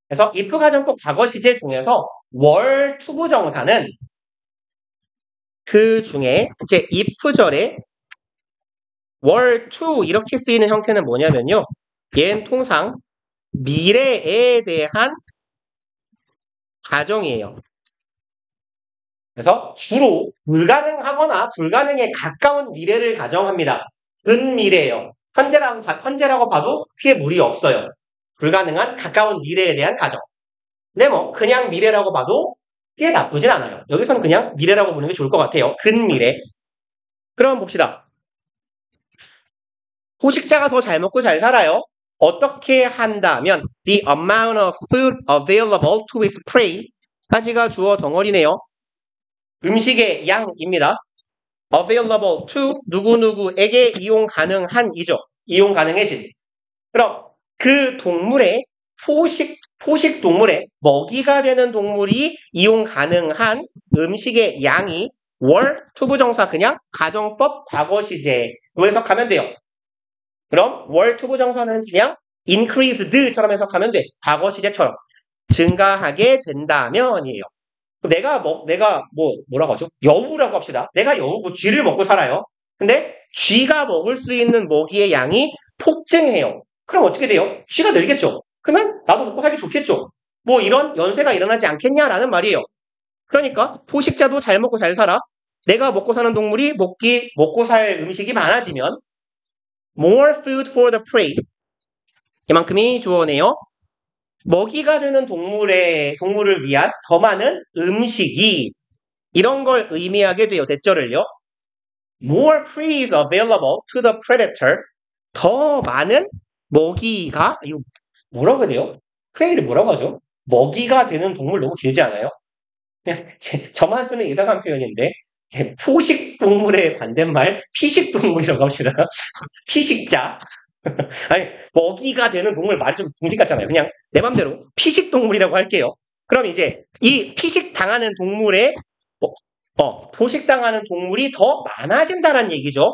그래서 if 가정법 과거 시제 중에서 월 투부정사는 그 중에 이제 if절에 월 to 이렇게 쓰이는 형태는 뭐냐면요. 얘는 통상 미래에 대한 가정이에요. 그래서 주로 불가능하거나 불가능에 가까운 미래를 가정합니다. 근미래예요. 현재라고 봐도 크게 무리 없어요. 불가능한 가까운 미래에 대한 가정. 근데 뭐 그냥 미래라고 봐도 크게 나쁘진 않아요. 여기서는 그냥 미래라고 보는 게 좋을 것 같아요. 근미래. 그럼 봅시다. 포식자가 더 잘 먹고 잘 살아요. 어떻게 한다면 the amount of food available to its prey 까지가 주어 덩어리네요. 음식의 양입니다. available to 누구누구에게 이용 가능한이죠. 이용 가능해진. 그럼 그 동물의 포식 동물의 먹이가 되는 동물이 이용 가능한 음식의 양이 월 투부정사 그냥 가정법 과거 시제로 해석하면 돼요. 그럼 월 투부정사는 그냥 increased처럼 해석하면 돼. 과거 시제처럼 증가하게 된다면이에요. 내가 뭐라고 하죠? 여우라고 합시다. 내가 여우, 쥐를 먹고 살아요. 근데 쥐가 먹을 수 있는 먹이의 양이 폭증해요. 그럼 어떻게 돼요? 쥐가 늘겠죠. 그러면 나도 먹고 살기 좋겠죠. 뭐 이런 연쇄가 일어나지 않겠냐라는 말이에요. 그러니까 포식자도 잘 먹고 잘 살아. 내가 먹고 사는 동물이 먹고 살 음식이 많아지면 more food for the prey 이만큼이 주어네요. 먹이가 되는 동물을 위한 더 많은 음식이 이런 걸 의미하게 돼요. 대절을요. More prey is available to the predator. 더 많은 먹이가 이거 뭐라고 해야 돼요? prey를 뭐라고 하죠? 먹이가 되는 동물 너무 길지 않아요? 그냥 저만 쓰는 이상한 표현인데 포식 동물의 반대말 피식 동물이라고 합시다. 피식자. 아니 먹이가 되는 동물 말이 좀 공식 같잖아요. 그냥 내 맘대로 피식 동물이라고 할게요. 그럼 이제 이 피식 당하는 동물의 포식당하는 동물이 더 많아진다는 얘기죠.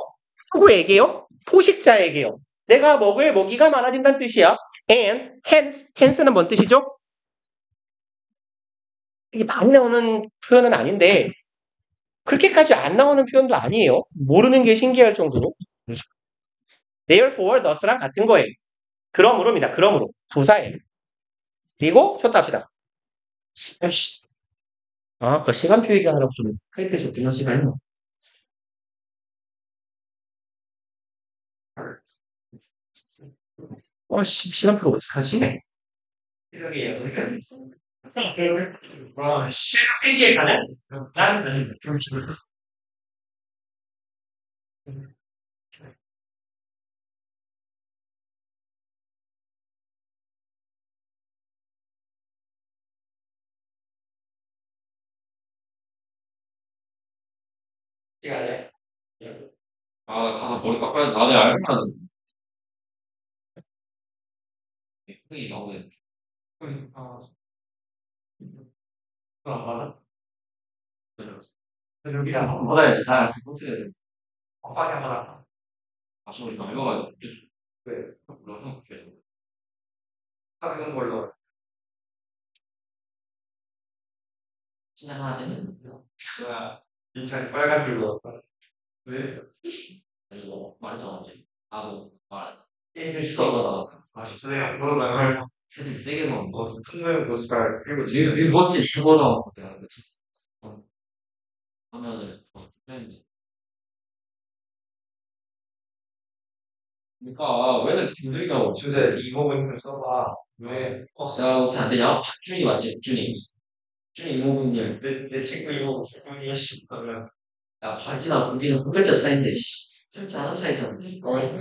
누구에게요? 포식자에게요. 내가 먹을 먹이가 많아진다는 뜻이야. And hence는 뭔 뜻이죠? 이게 많이 나오는 표현은 아닌데 그렇게까지 안 나오는 표현도 아니에요. 모르는 게 신기할 정도로. Therefore, thus랑 같은 거예요. 그러므로입니다. 그러므로. 부사예요. 그리고 쳤다 합시다. 그 시간표 얘기하느라고 좀 타이틀 줬긴 하지만 시간표가 어떡하지? 이렇게 연습을 와, 3시에 가는? 나는 경치를 시간에 아, 나 가서 머리 깎아야 돼. 나중에 알면 흥이 너무 아, 맞아. 여기랑 한번 받아야지. 다 못해. 빨리 한번 하자. 아, 저 이거 왜? 몰라 생각해. 하는 걸로. 진짜 하나 되는 뭐야? 인천이 빨간 줄 그었다. 왜? 아니 뭐 말했잖아 어제. 나도 말 이게 있어. 아쉽네요. 그거 말말. 헤드를 세게 넣은 거. 큰거에 모습을 그리고 네 멋지 이거 넣은 거 내가 그치. 하면은 특별히. 그러니까 왜 이렇게 힘들냐고. 주제 이목은 좀 써봐. 왜? 제가 어떻게 안 되냐? 박준이 맞지? 박준이. 박준이 이모군님. 내 친구 이목 분이 그러면 야 박이나 우리는 한 글자 차인데 씨. 진짜 하나 차이잖아.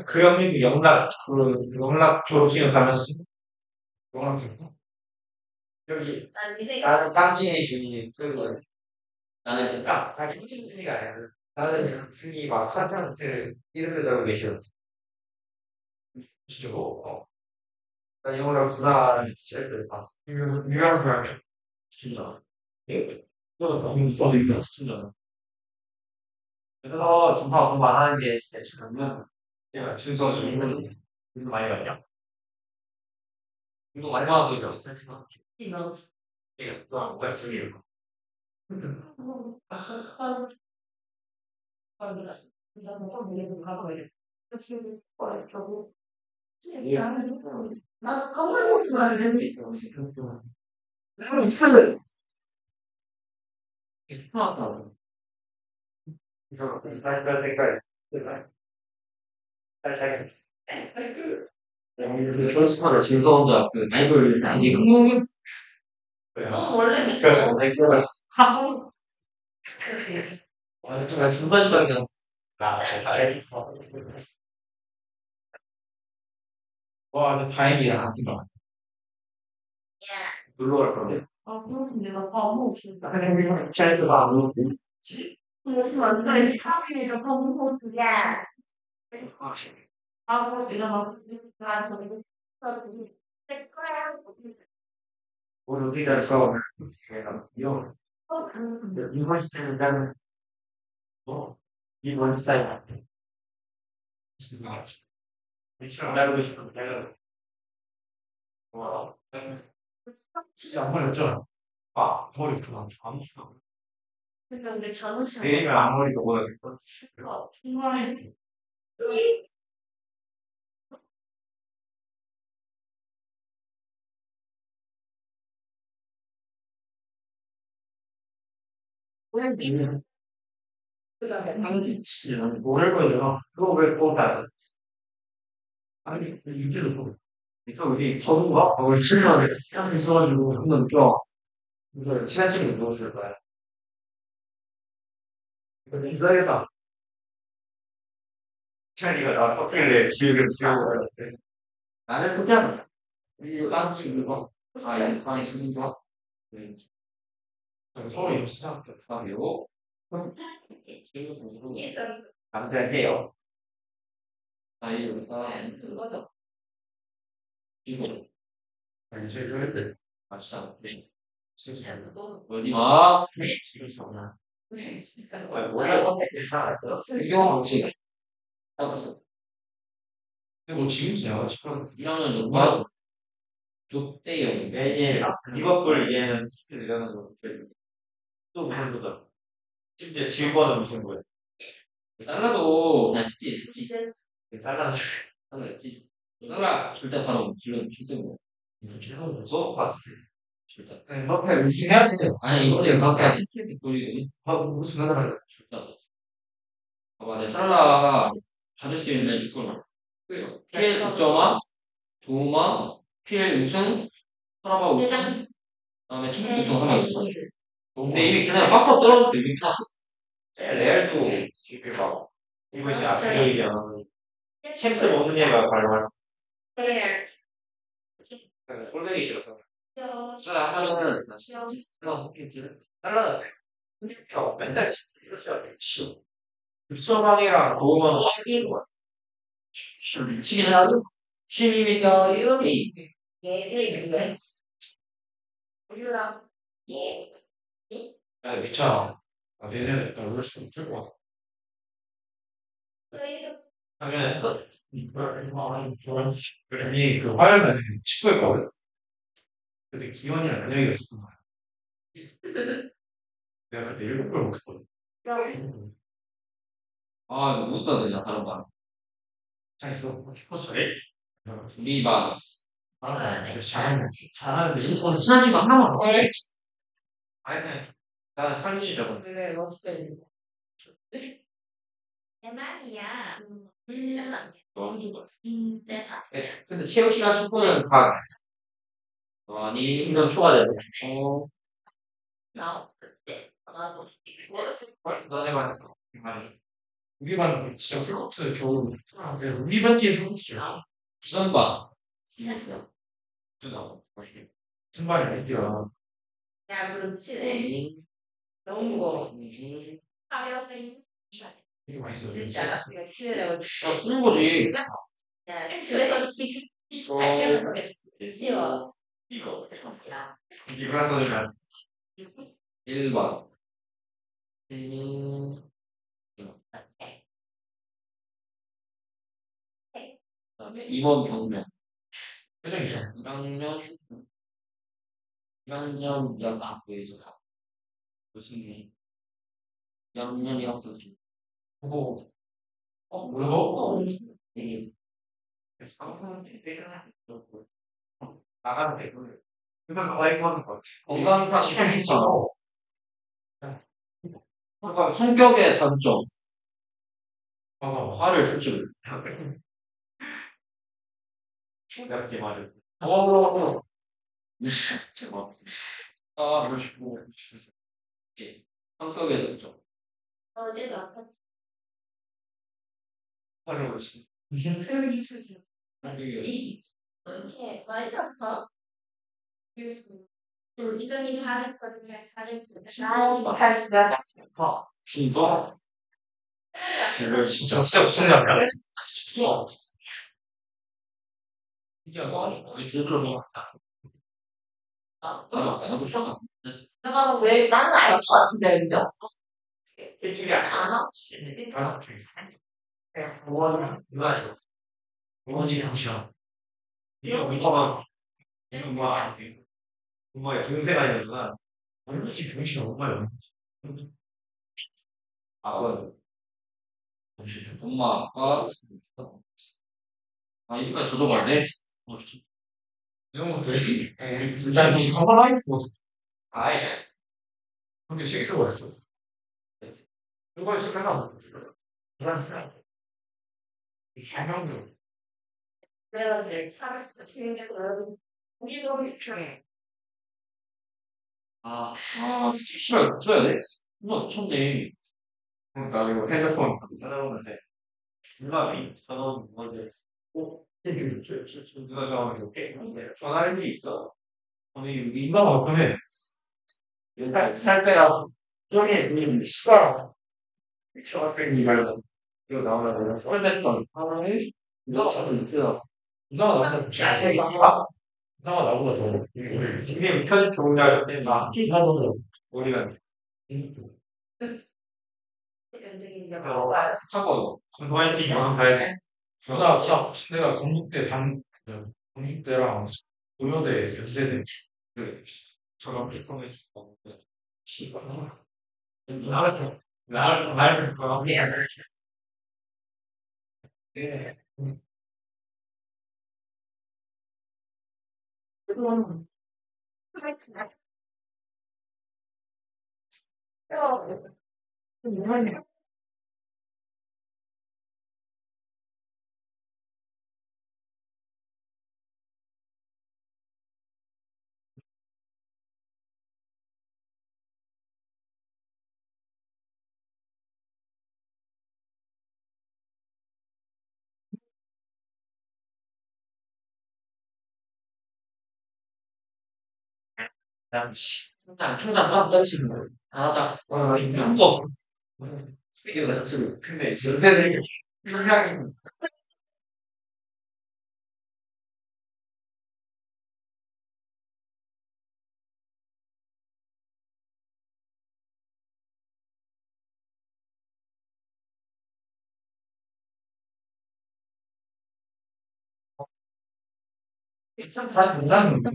그 형님이 영락 졸업식을 가면서 영락 졸업? 여기 나는 깡진이 준이 쓰고 나는 이렇게 딱 깡진 준이가 아니야. 나는 준이 막 한사람한테 이름을 달고 계셔. 진짜로? 나 영락 누나 시절을 봤어. 유명한 사람. 진짜. 예? 너도 이거 진짜. 그래서 준파 공부 안 하는 게 진짜 지금은 제가 준서 준이는 많이 봤냐? 이거 많이 많아서 이렇게 생각해. 이거 뭐야 지금 나도 까먹었어. 나왔다. 이거 날 때까지. 조스파가 진서 혼자 그 아이돌 아니 흥분 원래 미쳐 내가 내가 중간중간에 나 알겠어. 와, 근데 다행이야. 하지마. 놀러 갈 건데. 아, 그런데 나 밥 먹었습니다. 잘 봐. 안 먹지? 무슨 완전히 카페에서 밥 먹었야. 아, 그럼 일어나. 나 저기 내 거야. 우리 어디가 있어? 내가 이거 이번 스타일은 나는 뭐 이번 스타일 같아. 나르고 싶어. 내가 와. 진짜 안 말렸잖아. 아, 머리 그만 안 좋아. 근데 우리 잠옷이 내리면 앞머리가 뭐가 될까? 정말 왜 미는? 그다음에 당연히 모를 거예요. 그거 왜또 나서? 아니 유지를 또. 그래서 우리 저도가 오늘 실망에 시간 있어가지고 한번 껴. 이거 친한 친구 누웠을 거야. 이거 인사하겠다. 찬이가 나 썼길래 지우개를 지우고 나를 소개하자. 이 란치 이거 이 방에 쓰는 거. 서울에 시작 그리고 남자해요. 아이유가 그거죠. 이거 아니 제 소리들 진짜 진짜 오지 마. 이거 좋나? 원래 이거 혹시 근데 뭐 지금 진짜 1학년 정도 맞아. 6대0. 얘 리버풀 얘는 스킬 이러는 거. 또 무슨 거다. 심지어 지우버는 무슨 거야? 달라도 그냥 스치. 살라도 살라지. 살라 절대 바로 길은 절대 못. 너 봤을 때. 절대. 마페 의심해야지. 아니 이거는 마페 스치 우리 무슨 하나 절대. 봐봐 내 살라 받을 수 있는 축구를. PL 득점왕, 도마, PL 우승, 사라바 우승, 그다음에 챔스 우승 하나 있었어. 근데 이미 계산이 빡빡 떨어졌어. 이미 끝났어. 레알도 이렇게 막 이것이 압도적이잖아. 챔스 모든 얘가 바로 꼴보기 싫어서. 자, 하루는 나서 잘라도 돼. 근데 맨날 이러셔야 돼. 수방이랑 도움은 확인 거야. 미치긴 하죠. 취미니까 이름이 우리랑 야 미쳐. 내년에 나 올릴 수 없을 것 같아. 당연했어. 아니 그 화요일에 친구였거든. 근데 기현이랑 연영이가 있었던 거야. 내가 그때 7걸 먹었거든. 아 이거 못 써야 되냐 다른 반. 잘했어. 잘해? 우리 반. 잘하는데 오늘 친한 친구 하나만 없어. 아니 나는 상민이잖아. 그래 러스펠. 내 말이야. 근데 체육 시간 축구는 다 아니 이건 초과되네. 나 너네만 우리 반 진짜 풀코트 겨우 우리 반끼리 풀코트죠. 부산반 부산 승반이 아니더라. 야 그렇지. 너무 무거워. 하면서 되게 맛있어. 늦지 않았으니까 치우려고. 쓰는 거지. 야 집에서 치워. 이거 이거 써주면 1번 그다음에 2번 경면 표정이죠. 1학년 연합부에서 무슨 양면이었거든. 그거 뭐라고? 되게 상상한테 때려서 나가는 데 그걸 거의 하는 것 같아. 건강과 시간이죠. 그러니까 성격의 단점. 화를 솔직히. 부잡지 말을. 제가 그러시고 성격의 단점. 어제도 아팠지. 화를 보시. 이렇게 많이 아파. 이전이 하는 것 중에 잘했습니다. 진짜? 진짜 붙였냐? 진짜. 이게 뭐 제대로 먹었다. 나도 참. 내가 왜 나는 알 것 같은데 그죠? 일주일에 안 와. 원은 이거야. 원지 형식. 이거 엄마가 엄마의 동생 아니었구나. 얼마씩 중심 엄마야. 아빠는 엄마 아빠 이거까지 저줘봤네. 이런 것들이 일단 이 가만히 있고 아예 그렇게 실수가 있어. 이걸 시작하면 이런 생각. 이 설명도 내가 이제 차를 치는 게 그런 우리 너무 필요해. 실수가 써야 돼. 이거 쳤네. 그러니까 이거 핸드폰 찾아보는데 누나이 전화 먼저 꼭 누가 전화하면 전화할 일이 있어. 아니 민감한 어떠해? 살 때가 저기 시가 저기 말고 이거 나오려면 썰매턴 하나에 누나가 자주 있어요. 누나가 나보다 잘 누나가 나보다 더 이게 편 좋은 날 때나 누나보다 우리가 연정이 이제 하고 건강할지 영화 가야 돼. 내가 건국대 건국대랑 고려대 연세대 그 저랑 비슷하게 있었는데 알았어. 말 거야. 네. 그건 그렇구나. 뭐하냐? 난 총장 한 친구 하자. 이런 거 스피드가 자체로 근데 연세대 생각이 사실 몰랐는데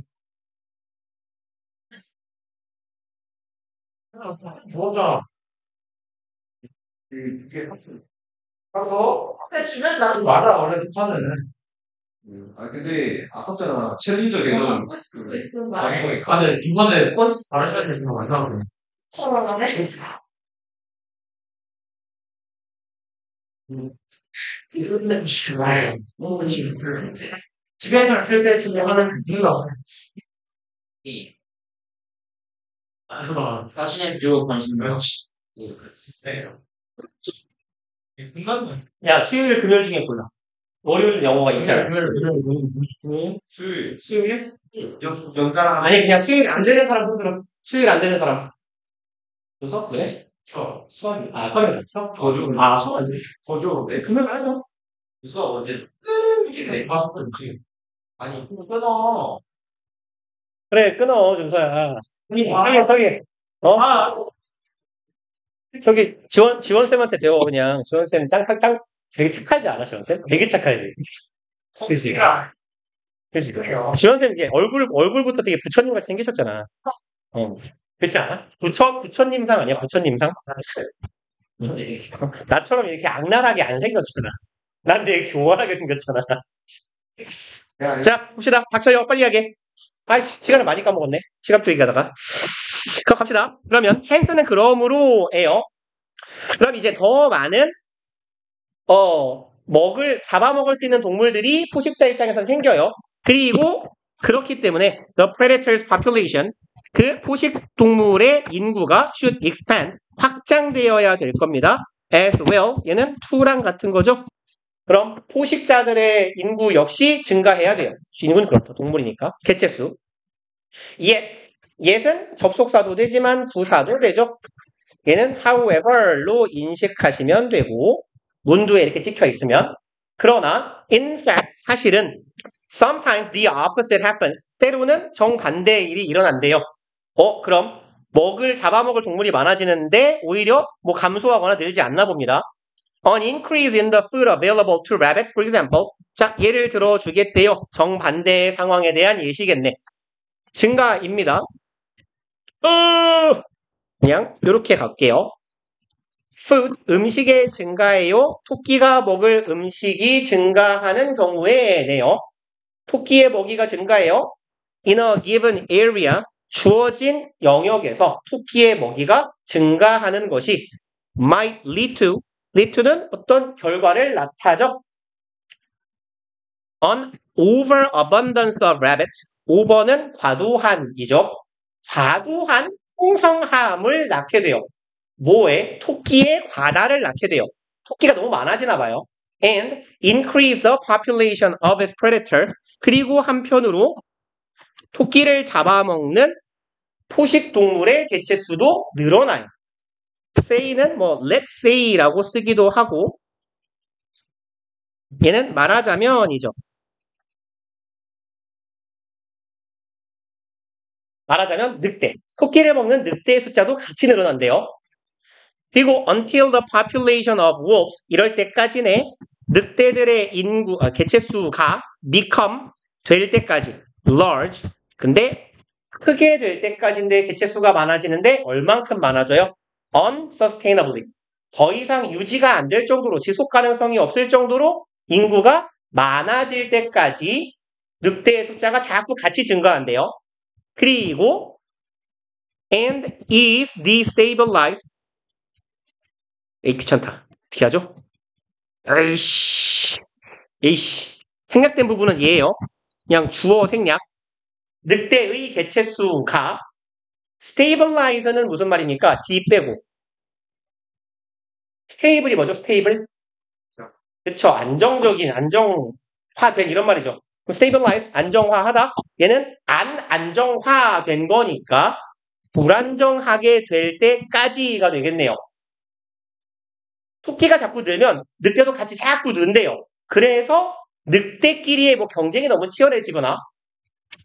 좋았잖아. 그게 갔어? 그 주변 나도 맞아 원래 좋다는. 근데 아깝잖아. 챌린저 개념 그런 거 아니야? 방송이 근데 이번에 다른 시간에서 만나고 처음에 이런 좋아요. 너무 지금 집에서 할때 집에 하는 이유가 자신의 비교 관심 그렇지. 네. 인간은 야, 수요일, 금요일 중에 골라. 월요일 영어가 있잖아. 수요일 연가랑 아니, 그냥 수요일 안 되는 사람 손들어. 수요일 안 되는 사람. 그래서? 왜? 수학이 화요일. 수요일. 거죠. 네, 금요일 하죠. 수학 언제 네. 아니 끊어. 그래, 끊어, 준서야. 저기, 아 저기, 지원쌤한테 배워, 그냥. 지원쌤 되게 착하지 않아, 지원쌤? 되게 착하지. 시간 그렇지. 지원쌤 이게 얼굴부터 되게 부처님 같이 생기셨잖아. 그렇지 않아? 부처님상 아니야? 부처님상? 나처럼 이렇게 악랄하게 안 생겼잖아. 난 되게 교활하게 생겼잖아. 자, 봅시다. 닥쳐요. 빨리 하게. 아이씨, 시간을 많이 까먹었네. 시간표 얘기하다가. 그럼 갑시다. 그러면 헨스는 그러므로예요. 그럼 이제 더 많은 잡아먹을 수 있는 동물들이 포식자 입장에서 생겨요. 그리고 그렇기 때문에 the predator's population, 그 포식 동물의 인구가 should expand, 확장되어야 될 겁니다. as well, 얘는 to랑 같은 거죠. 그럼 포식자들의 인구 역시 증가해야 돼요. 인구는 그렇다. 동물이니까. 개체수. yet은 접속사도 되지만 부사도 되죠. 얘는 however로 인식하시면 되고 문두에 이렇게 찍혀 있으면. 그러나 in fact 사실은 sometimes the opposite happens. 때로는 정반대의 일이 일어난대요. 그럼 잡아먹을 동물이 많아지는데 오히려 뭐 감소하거나 늘지 않나 봅니다. An increase in the food available to rabbits, for example. 자, 예를 들어 주겠대요. 정반대의 상황에 대한 예시겠네. 증가입니다. 그냥 이렇게 갈게요. food, 음식의 증가예요. 토끼가 먹을 음식이 증가하는 경우에네요. 토끼의 먹이가 증가해요. In a given area, 주어진 영역에서 토끼의 먹이가 증가하는 것이 might lead to는 어떤 결과를 나타죠. An overabundance of rabbits. over는 과도한이죠. 과도한 풍성함을 낳게 돼요. 뭐에? 토끼의 과다를 낳게 돼요. 토끼가 너무 많아지나 봐요. And increase the population of its predator. 그리고 한편으로 토끼를 잡아먹는 포식 동물의 개체수도 늘어나요. say는 let's say라고 쓰기도 하고, 얘는 말하자면이죠. 말하자면 늑대. 토끼를 먹는 늑대의 숫자도 같이 늘어난대요. 그리고 until the population of wolves, 이럴 때까지네. 늑대들의 개체수가 become, 될 때까지 large. 근데 크게 될 때까지인데 개체수가 많아지는데 얼만큼 많아져요? unsustainably. 더 이상 유지가 안 될 정도로, 지속 가능성이 없을 정도로 인구가 많아질 때까지 늑대의 숫자가 자꾸 같이 증가한대요. 그리고 and is destabilized. 귀찮다. 어떻게 하죠? 에이씨. 생략된 부분은 얘예요. 그냥 주어 생략. 늑대의 개체수가 stabilize는 무슨 말입니까? D 빼고. 스테이블이 뭐죠? 스테이블? 그쵸. 안정화된 이런 말이죠. stabilize, 안정화하다. 얘는 안 안정화된 거니까 불안정하게 될 때까지가 되겠네요. 토끼가 자꾸 늘면 늑대도 같이 자꾸 는대요. 그래서 늑대끼리의 경쟁이 너무 치열해지거나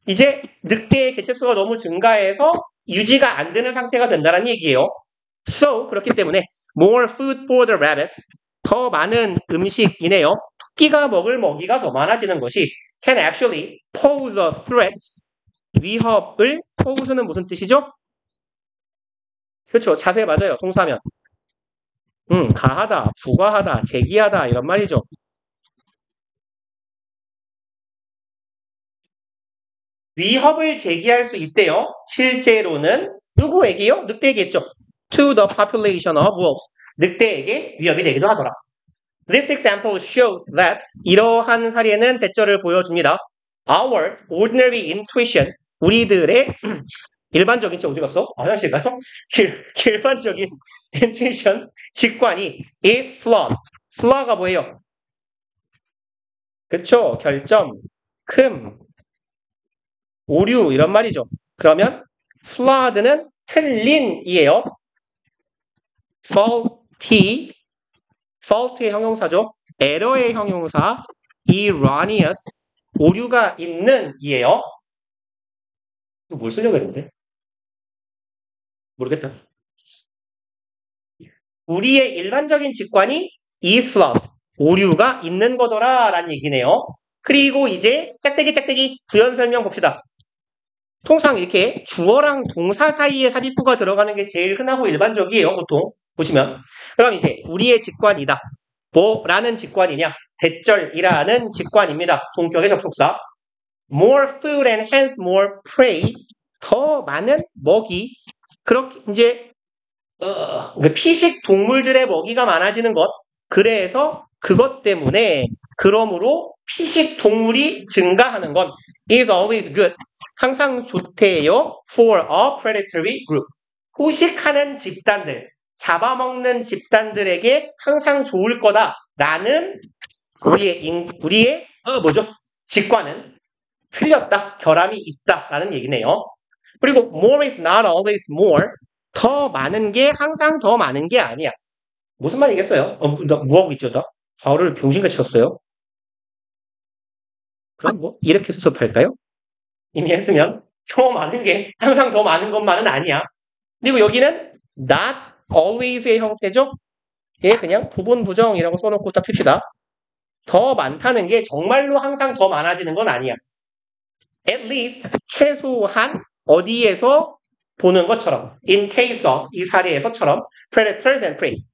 이제 늑대의 개체수가 너무 증가해서 유지가 안 되는 상태가 된다는 얘기예요. So, 그렇기 때문에 more food for the rabbits, 더 많은 음식이네요. 토끼가 먹을 먹이가 더 많아지는 것이 can actually pose a threat, 위협을, pose는 무슨 뜻이죠? 그렇죠. 자세 맞아요. 동사면. 가하다, 부과하다, 제기하다 이런 말이죠. 위협을 제기할 수 있대요. 실제로는 누구에게요? 늑대에게죠. To the population of wolves. 늑대에게 위협이 되기도 하더라. This example shows that 이러한 사례는 대절을 보여줍니다. Our ordinary intuition, 우리들의 일반적인 어디 갔어? 화장실 가요? 일반적인 intuition, 직관이 is flawed. flaw가 뭐예요? 그쵸? 결점, 오류 이런 말이죠. 그러면 flawed는 틀린이에요. fault의 형용사죠. error의 형용사 erroneous, 오류가 있는 이에요. 뭘 쓰려고 했는데? 모르겠다. 우리의 일반적인 직관이 is flawed, 오류가 있는 거더라 라는 얘기네요. 그리고 이제 짝대기 부연 설명 봅시다. 통상 이렇게 주어랑 동사 사이에 삽입부가 들어가는 게 제일 흔하고 일반적이에요. 보통 보시면. 그럼 이제 우리의 직관이다. 뭐라는 직관이냐? 대절이라는 직관입니다. 동격의 접속사. More food and hence more prey. 더 많은 먹이. 그렇게 이제 피식 동물들의 먹이가 많아지는 것. 그래서 그것 때문에 그러므로 피식 동물이 증가하는 건 is always good. 항상 좋대요. For a predatory group. 포식하는 집단들, 잡아먹는 집단들에게 항상 좋을 거다라는 우리의 직관은 틀렸다. 결함이 있다라는 얘기네요. 그리고 more is not always more. 더 많은 게 항상 더 많은 게 아니야. 무슨 말이겠어요? 나 뭐하고 있죠, 나? 바울을 병신같이 쳤어요. 그럼 뭐 이렇게 수습할까요? 이미 했으면 더 많은 게 항상 더 많은 것만은 아니야. 그리고 여기는 not always의 형태죠. 얘 그냥 부분 부정이라고 써놓고 딱 칩시다. 더 많다는 게 정말로 항상 더 많아지는 건 아니야. At least 최소한 어디에서 보는 것처럼 in case of 이 사례에서처럼 predators and prey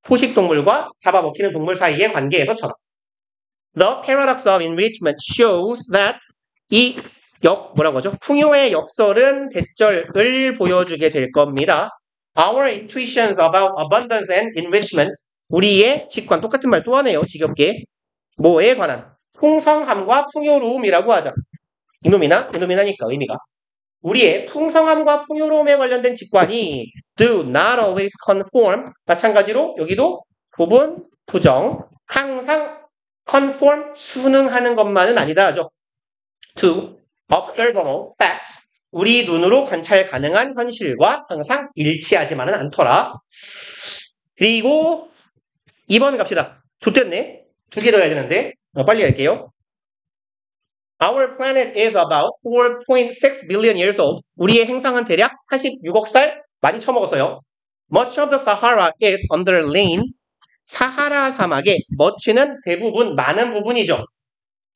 포식동물과 잡아먹히는 동물 사이의 관계에서처럼 The paradox of enrichment shows that 이 뭐라고 하죠? 풍요의 역설은 대절을 보여주게 될 겁니다. Our intuitions about abundance and enrichment 우리의 직관 똑같은 말 또 하네요. 지겹게 뭐에 관한 풍성함과 풍요로움이라고 하죠. 이놈이나니까 의미가 우리의 풍성함과 풍요로움에 관련된 직관이 do not always conform 마찬가지로 여기도 부분 부정 항상 conform 순응하는 것만은 아니다 하죠. to observable facts 우리 눈으로 관찰 가능한 현실과 항상 일치하지만은 않더라. 그리고 2번 갑시다. 좋댔네. 2개 더 해야 되는데 빨리 할게요. Our planet is about 4.6 billion years old. 우리의 행성은 대략 46억 살 많이 처먹었어요. Much of the Sahara is underlain. 사하라 사막의 much는 대부분 많은 부분이죠.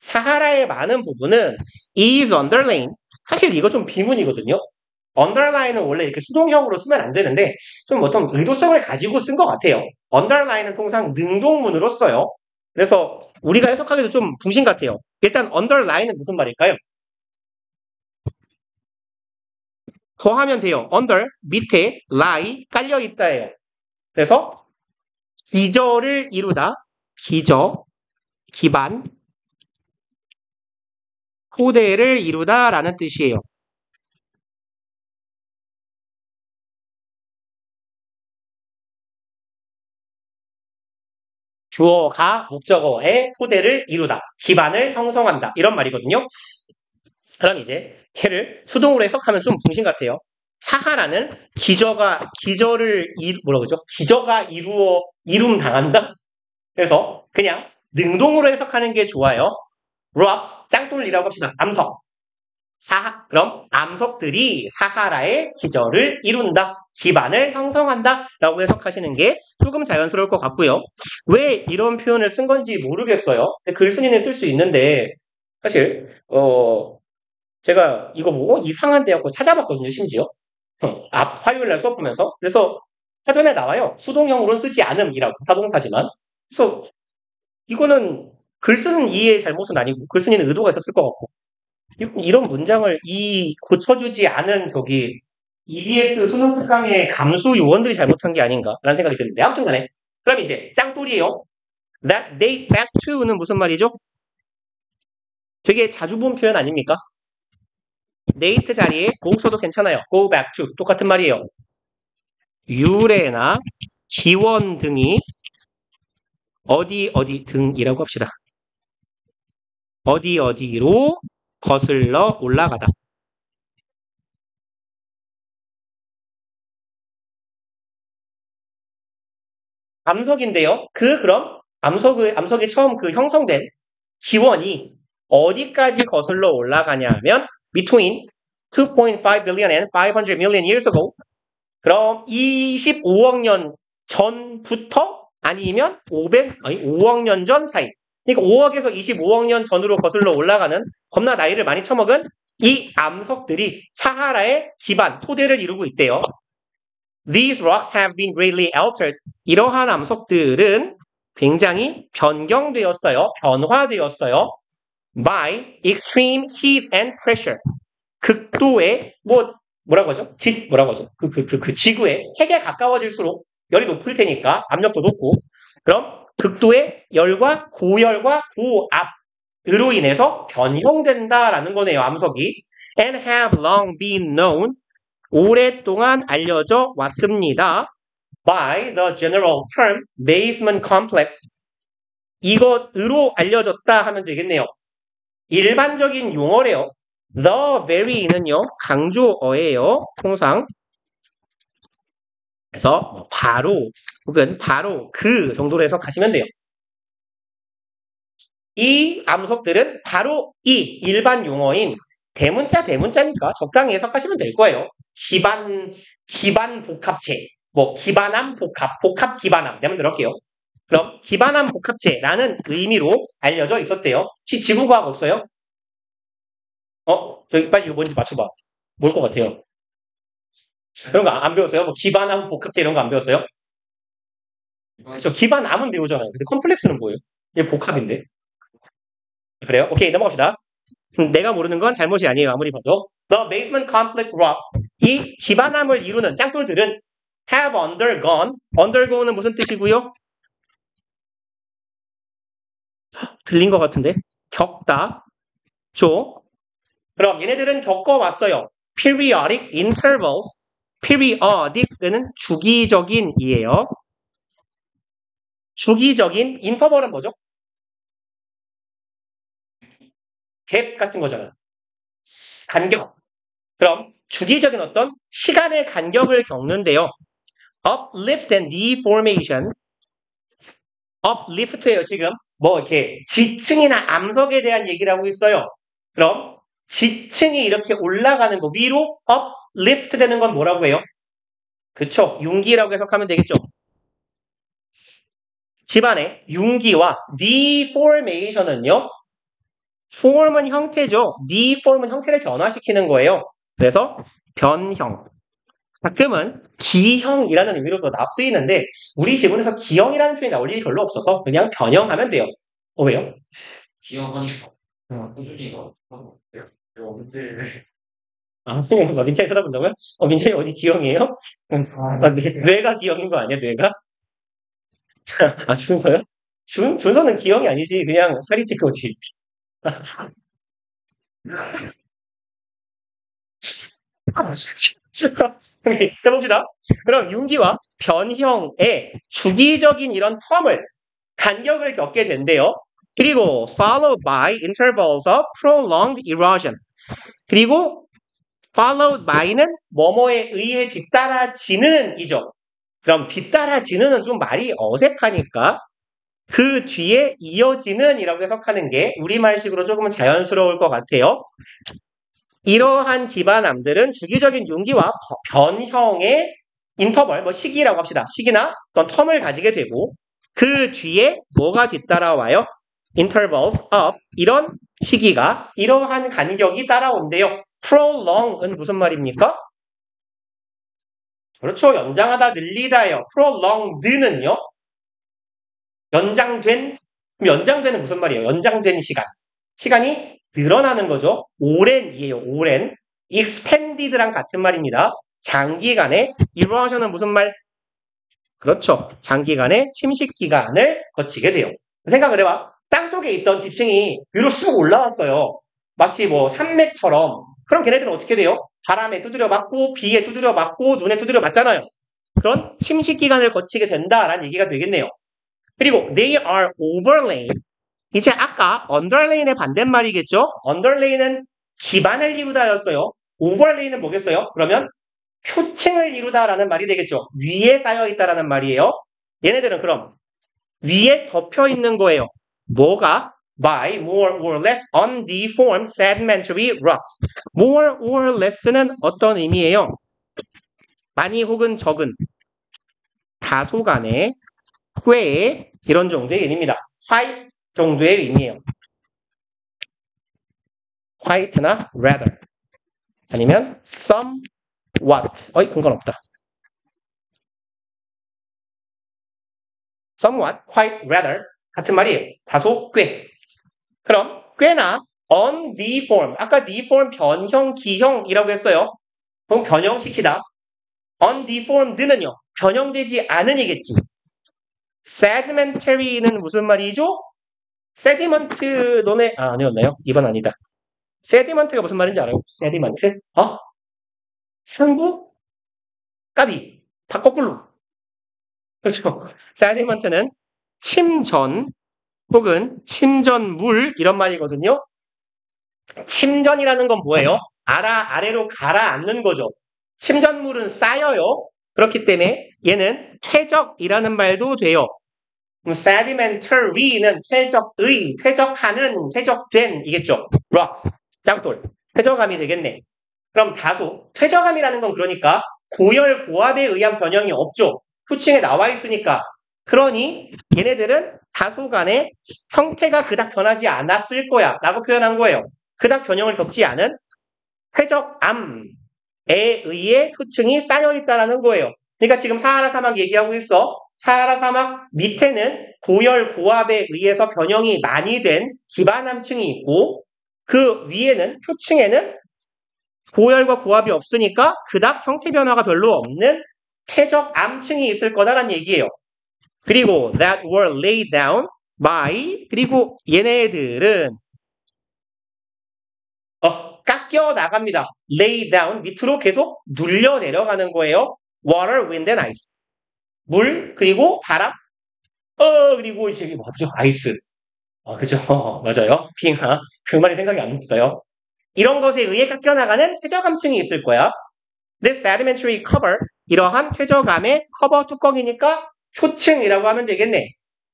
사하라의 많은 부분은 is underlain. 사실 이거 좀 비문이거든요. underline은 원래 이렇게 수동형으로 쓰면 안 되는데 좀 어떤 의도성을 가지고 쓴 것 같아요. underline은 통상 능동문으로 써요. 그래서 우리가 해석하기도 좀 붕신 같아요. 일단 underline은 무슨 말일까요? 더하면 돼요. under, 밑에, lie, 깔려있다예요. 그래서 기저를 이루다, 기저, 기반, 토대를 이루다라는 뜻이에요. 주어가 목적어의 토대를 이루다, 기반을 형성한다 이런 말이거든요. 그럼 이제 걔를 수동으로 해석하면 좀 붕신 같아요. 사하라는 기저가 이룸 당한다. 그래서 그냥 능동으로 해석하는 게 좋아요. rocks 짱돌이라고 합시다. 암석. 그럼 암석들이 사하라의 기저를 이룬다. 기반을 형성한다. 라고 해석하시는 게 조금 자연스러울 것 같고요. 왜 이런 표현을 쓴 건지 모르겠어요. 글쓴이는 쓸 수 있는데 사실 제가 이거 보고 이상한 대학교 찾아봤거든요. 심지어 화요일날 수업 보면서 그래서 사전에 나와요. 수동형으로 쓰지 않음이라고 타동사지만 그래서 이거는 글 쓰는 이해의 잘못은 아니고 글 쓰는 의도가 있었을 것 같고 이런 문장을 고쳐주지 않은 저기 EBS 수능 특강의 감수 요원들이 잘못한 게 아닌가라는 생각이 드는데 아무튼 간에 그럼 이제 짱돌이에요. That date back to는 무슨 말이죠? 되게 자주 본 표현 아닙니까? date 자리에 go 써도 괜찮아요. go back to 똑같은 말이에요. 유래나 기원 등이 어디 등이라고 합시다. 어디로 거슬러 올라가다. 암석인데요. 그럼 암석이 처음 형성된 기원이 어디까지 거슬러 올라가냐면 between 2.5 billion and 500 million years ago. 그럼 25억 년 전부터 아니면 5억 년 전 사이. 그러니까 5억에서 25억 년 전으로 거슬러 올라가는 겁나 나이를 많이 처먹은 이 암석들이 사하라의 기반, 토대를 이루고 있대요. These rocks have been greatly altered. 이러한 암석들은 굉장히 변경되었어요. 변화되었어요. By extreme heat and pressure. 극도의 뭐라고 하죠? 뭐라고 하죠? 그 지구의 핵에 가까워질수록 열이 높을 테니까 압력도 높고 그럼 극도의 열과 고열과 고압으로 인해서 변형된다라는 거네요. 암석이. And have long been known. 오랫동안 알려져 왔습니다. By the general term basement complex. 이것으로 알려졌다 하면 되겠네요. 일반적인 용어래요. The very는요, 강조어예요. 통상. 그래서 바로 혹은 바로 그 정도로 해석하시면 돼요. 이 암석들은 바로 이 일반 용어인 대문자니까 적당히 해석하시면 될 거예요. 기반 복합체, 기반함 복합 기반함. 내면 들을게요. 그럼 기반함 복합체라는 의미로 알려져 있었대요. 혹시 지구과학 없어요? 저기 빨리 이거 뭔지 맞춰봐. 뭘 것 같아요? 이런 거 안 배웠어요? 기반함 복합체 이런 거 안 배웠어요? 그렇죠. 기반함은 배우잖아요. 근데 컴플렉스는 뭐예요? 이게 복합인데. 그래요? 오케이, 넘어갑시다. 내가 모르는 건 잘못이 아니에요. 아무리 봐도. The basement complex rocks. 이 기반함을 이루는 짱돌들은 have undergone. undergo는 무슨 뜻이고요? 들린 것 같은데. 겪다. 죠. 그럼 얘네들은 겪어왔어요. periodic intervals. periodic은 주기적인이에요. 주기적인 인터벌은 뭐죠? 갭 같은 거잖아요. 간격. 그럼 주기적인 어떤 시간의 간격을 겪는데요. uplift and deformation. uplift예요, 지금. 이렇게 지층이나 암석에 대한 얘기를 하고 있어요. 그럼 지층이 이렇게 올라가는 거, 위로 uplift 되는 건 뭐라고 해요? 그쵸? 융기라고 해석하면 되겠죠? 집안의 융기와 deformation은요. form은 형태죠. deform은 형태를 변화시키는 거예요. 그래서 변형. 가끔은 기형이라는 의미로도 쓰이는데 우리 지문에서 기형이라는 표현이 나올 일이 별로 없어서 그냥 변형하면 돼요. 왜요? 기억하니까. 호준이가. 민찬이 쳐다본다고요? 민찬이 어디 기형이에요? 뇌가 기형인 거 아니야, 뇌가? 준서요? 준서는 기형이 아니지. 그냥 살이 찐 거지. 해봅시다. 그럼 융기와 변형의 주기적인 이런 간격을 겪게 된대요. 그리고 followed by intervals of prolonged erosion. 그리고 followed by는 뭐뭐에 의해 뒤따라지는 이죠. 그럼 뒤따라지는은 좀 말이 어색하니까 그 뒤에 이어지는 이라고 해석하는 게 우리말식으로 조금은 자연스러울 것 같아요. 이러한 기반함들은 주기적인 융기와 변형의 인터벌, 시기라고 합시다. 시기나 어떤 텀을 가지게 되고 그 뒤에 뭐가 뒤따라와요? intervals of 이런 시기가 이러한 간격이 따라온대요. prolong은 무슨 말입니까? 그렇죠. 연장하다, 늘리다예요. prolonged는요. 연장되는 무슨 말이에요? 연장된 시간. 시간이 늘어나는 거죠. 오랜이에요. 오랜. expanded랑 같은 말입니다. 장기간의 erosion은 무슨 말? 그렇죠. 장기간의 침식 기간을 거치게 돼요. 생각을 해봐. 땅속에 있던 지층이 위로 쑥 올라왔어요. 마치 산맥처럼. 그럼 걔네들은 어떻게 돼요? 바람에 두드려 맞고 비에 두드려 맞고 눈에 두드려 맞잖아요. 그런 침식 기간을 거치게 된다라는 얘기가 되겠네요. 그리고 they are overlain. 이제 아까 underlay의 반대말이겠죠? underlay는 기반을 이루다였어요. overlay는 뭐겠어요? 그러면 표층을 이루다라는 말이 되겠죠. 위에 쌓여 있다라는 말이에요. 얘네들은 그럼 위에 덮여 있는 거예요. 뭐가? By more or less undeformed sedimentary rocks. more or less는 어떤 의미예요? 많이 혹은 적은, 다소간의, 꽤 이런 정도의 의미입니다. 정도의 의미예요. quite나 rather 아니면 somewhat 공간 없다. somewhat, quite, rather 같은 말이에요. 다소, 꽤. 그럼 꽤나 undeformed 아까 deform 변형, 기형이라고 했어요. 그럼 변형시키다. undeformed는요. 변형되지 않은이겠지. sedimentary는 무슨 말이죠? sediment 너네 아니었나요? 이번 아니다. sediment가 무슨 말인지 알아요? sediment? 상부? 까비. 바꿔꿀로. 그렇죠. sediment는 침전 혹은 침전물 이런 말이거든요. 침전이라는 건 뭐예요? 아래로 가라앉는 거죠. 침전물은 쌓여요. 그렇기 때문에 얘는 퇴적이라는 말도 돼요. sedimentary는 퇴적하는, 퇴적된 이겠죠. rocks, 짱돌. 퇴적함이 되겠네. 그럼 다소, 퇴적함이라는 건 그러니까 고열, 고압에 의한 변형이 없죠. 표층에 나와 있으니까. 그러니 얘네들은 다소간의 형태가 그닥 변하지 않았을 거야 라고 표현한 거예요. 그닥 변형을 겪지 않은 퇴적암에 의해 표층이 쌓여있다는 거예요. 그러니까 지금 사하라 사막 얘기하고 있어. 사하라 사막 밑에는 고열, 고압에 의해서 변형이 많이 된 기반암층이 있고 그 위에는 표층에는 고열과 고압이 없으니까 그닥 형태 변화가 별로 없는 퇴적암층이 있을 거다라는 얘기예요. 그리고 that were laid down by 그리고 얘네들은 깎여 나갑니다. lay down 밑으로 계속 눌려 내려가는 거예요. water, wind and ice 물 그리고 바람 그리고 이제 뭐죠? 아이스 그죠? 맞아요. 빙하 그 말이 생각이 안 났어요. 이런 것에 의해 깎여 나가는 퇴적암층이 있을 거야. This sedimentary cover 이러한 퇴적암의 커버 뚜껑이니까 표층이라고 하면 되겠네.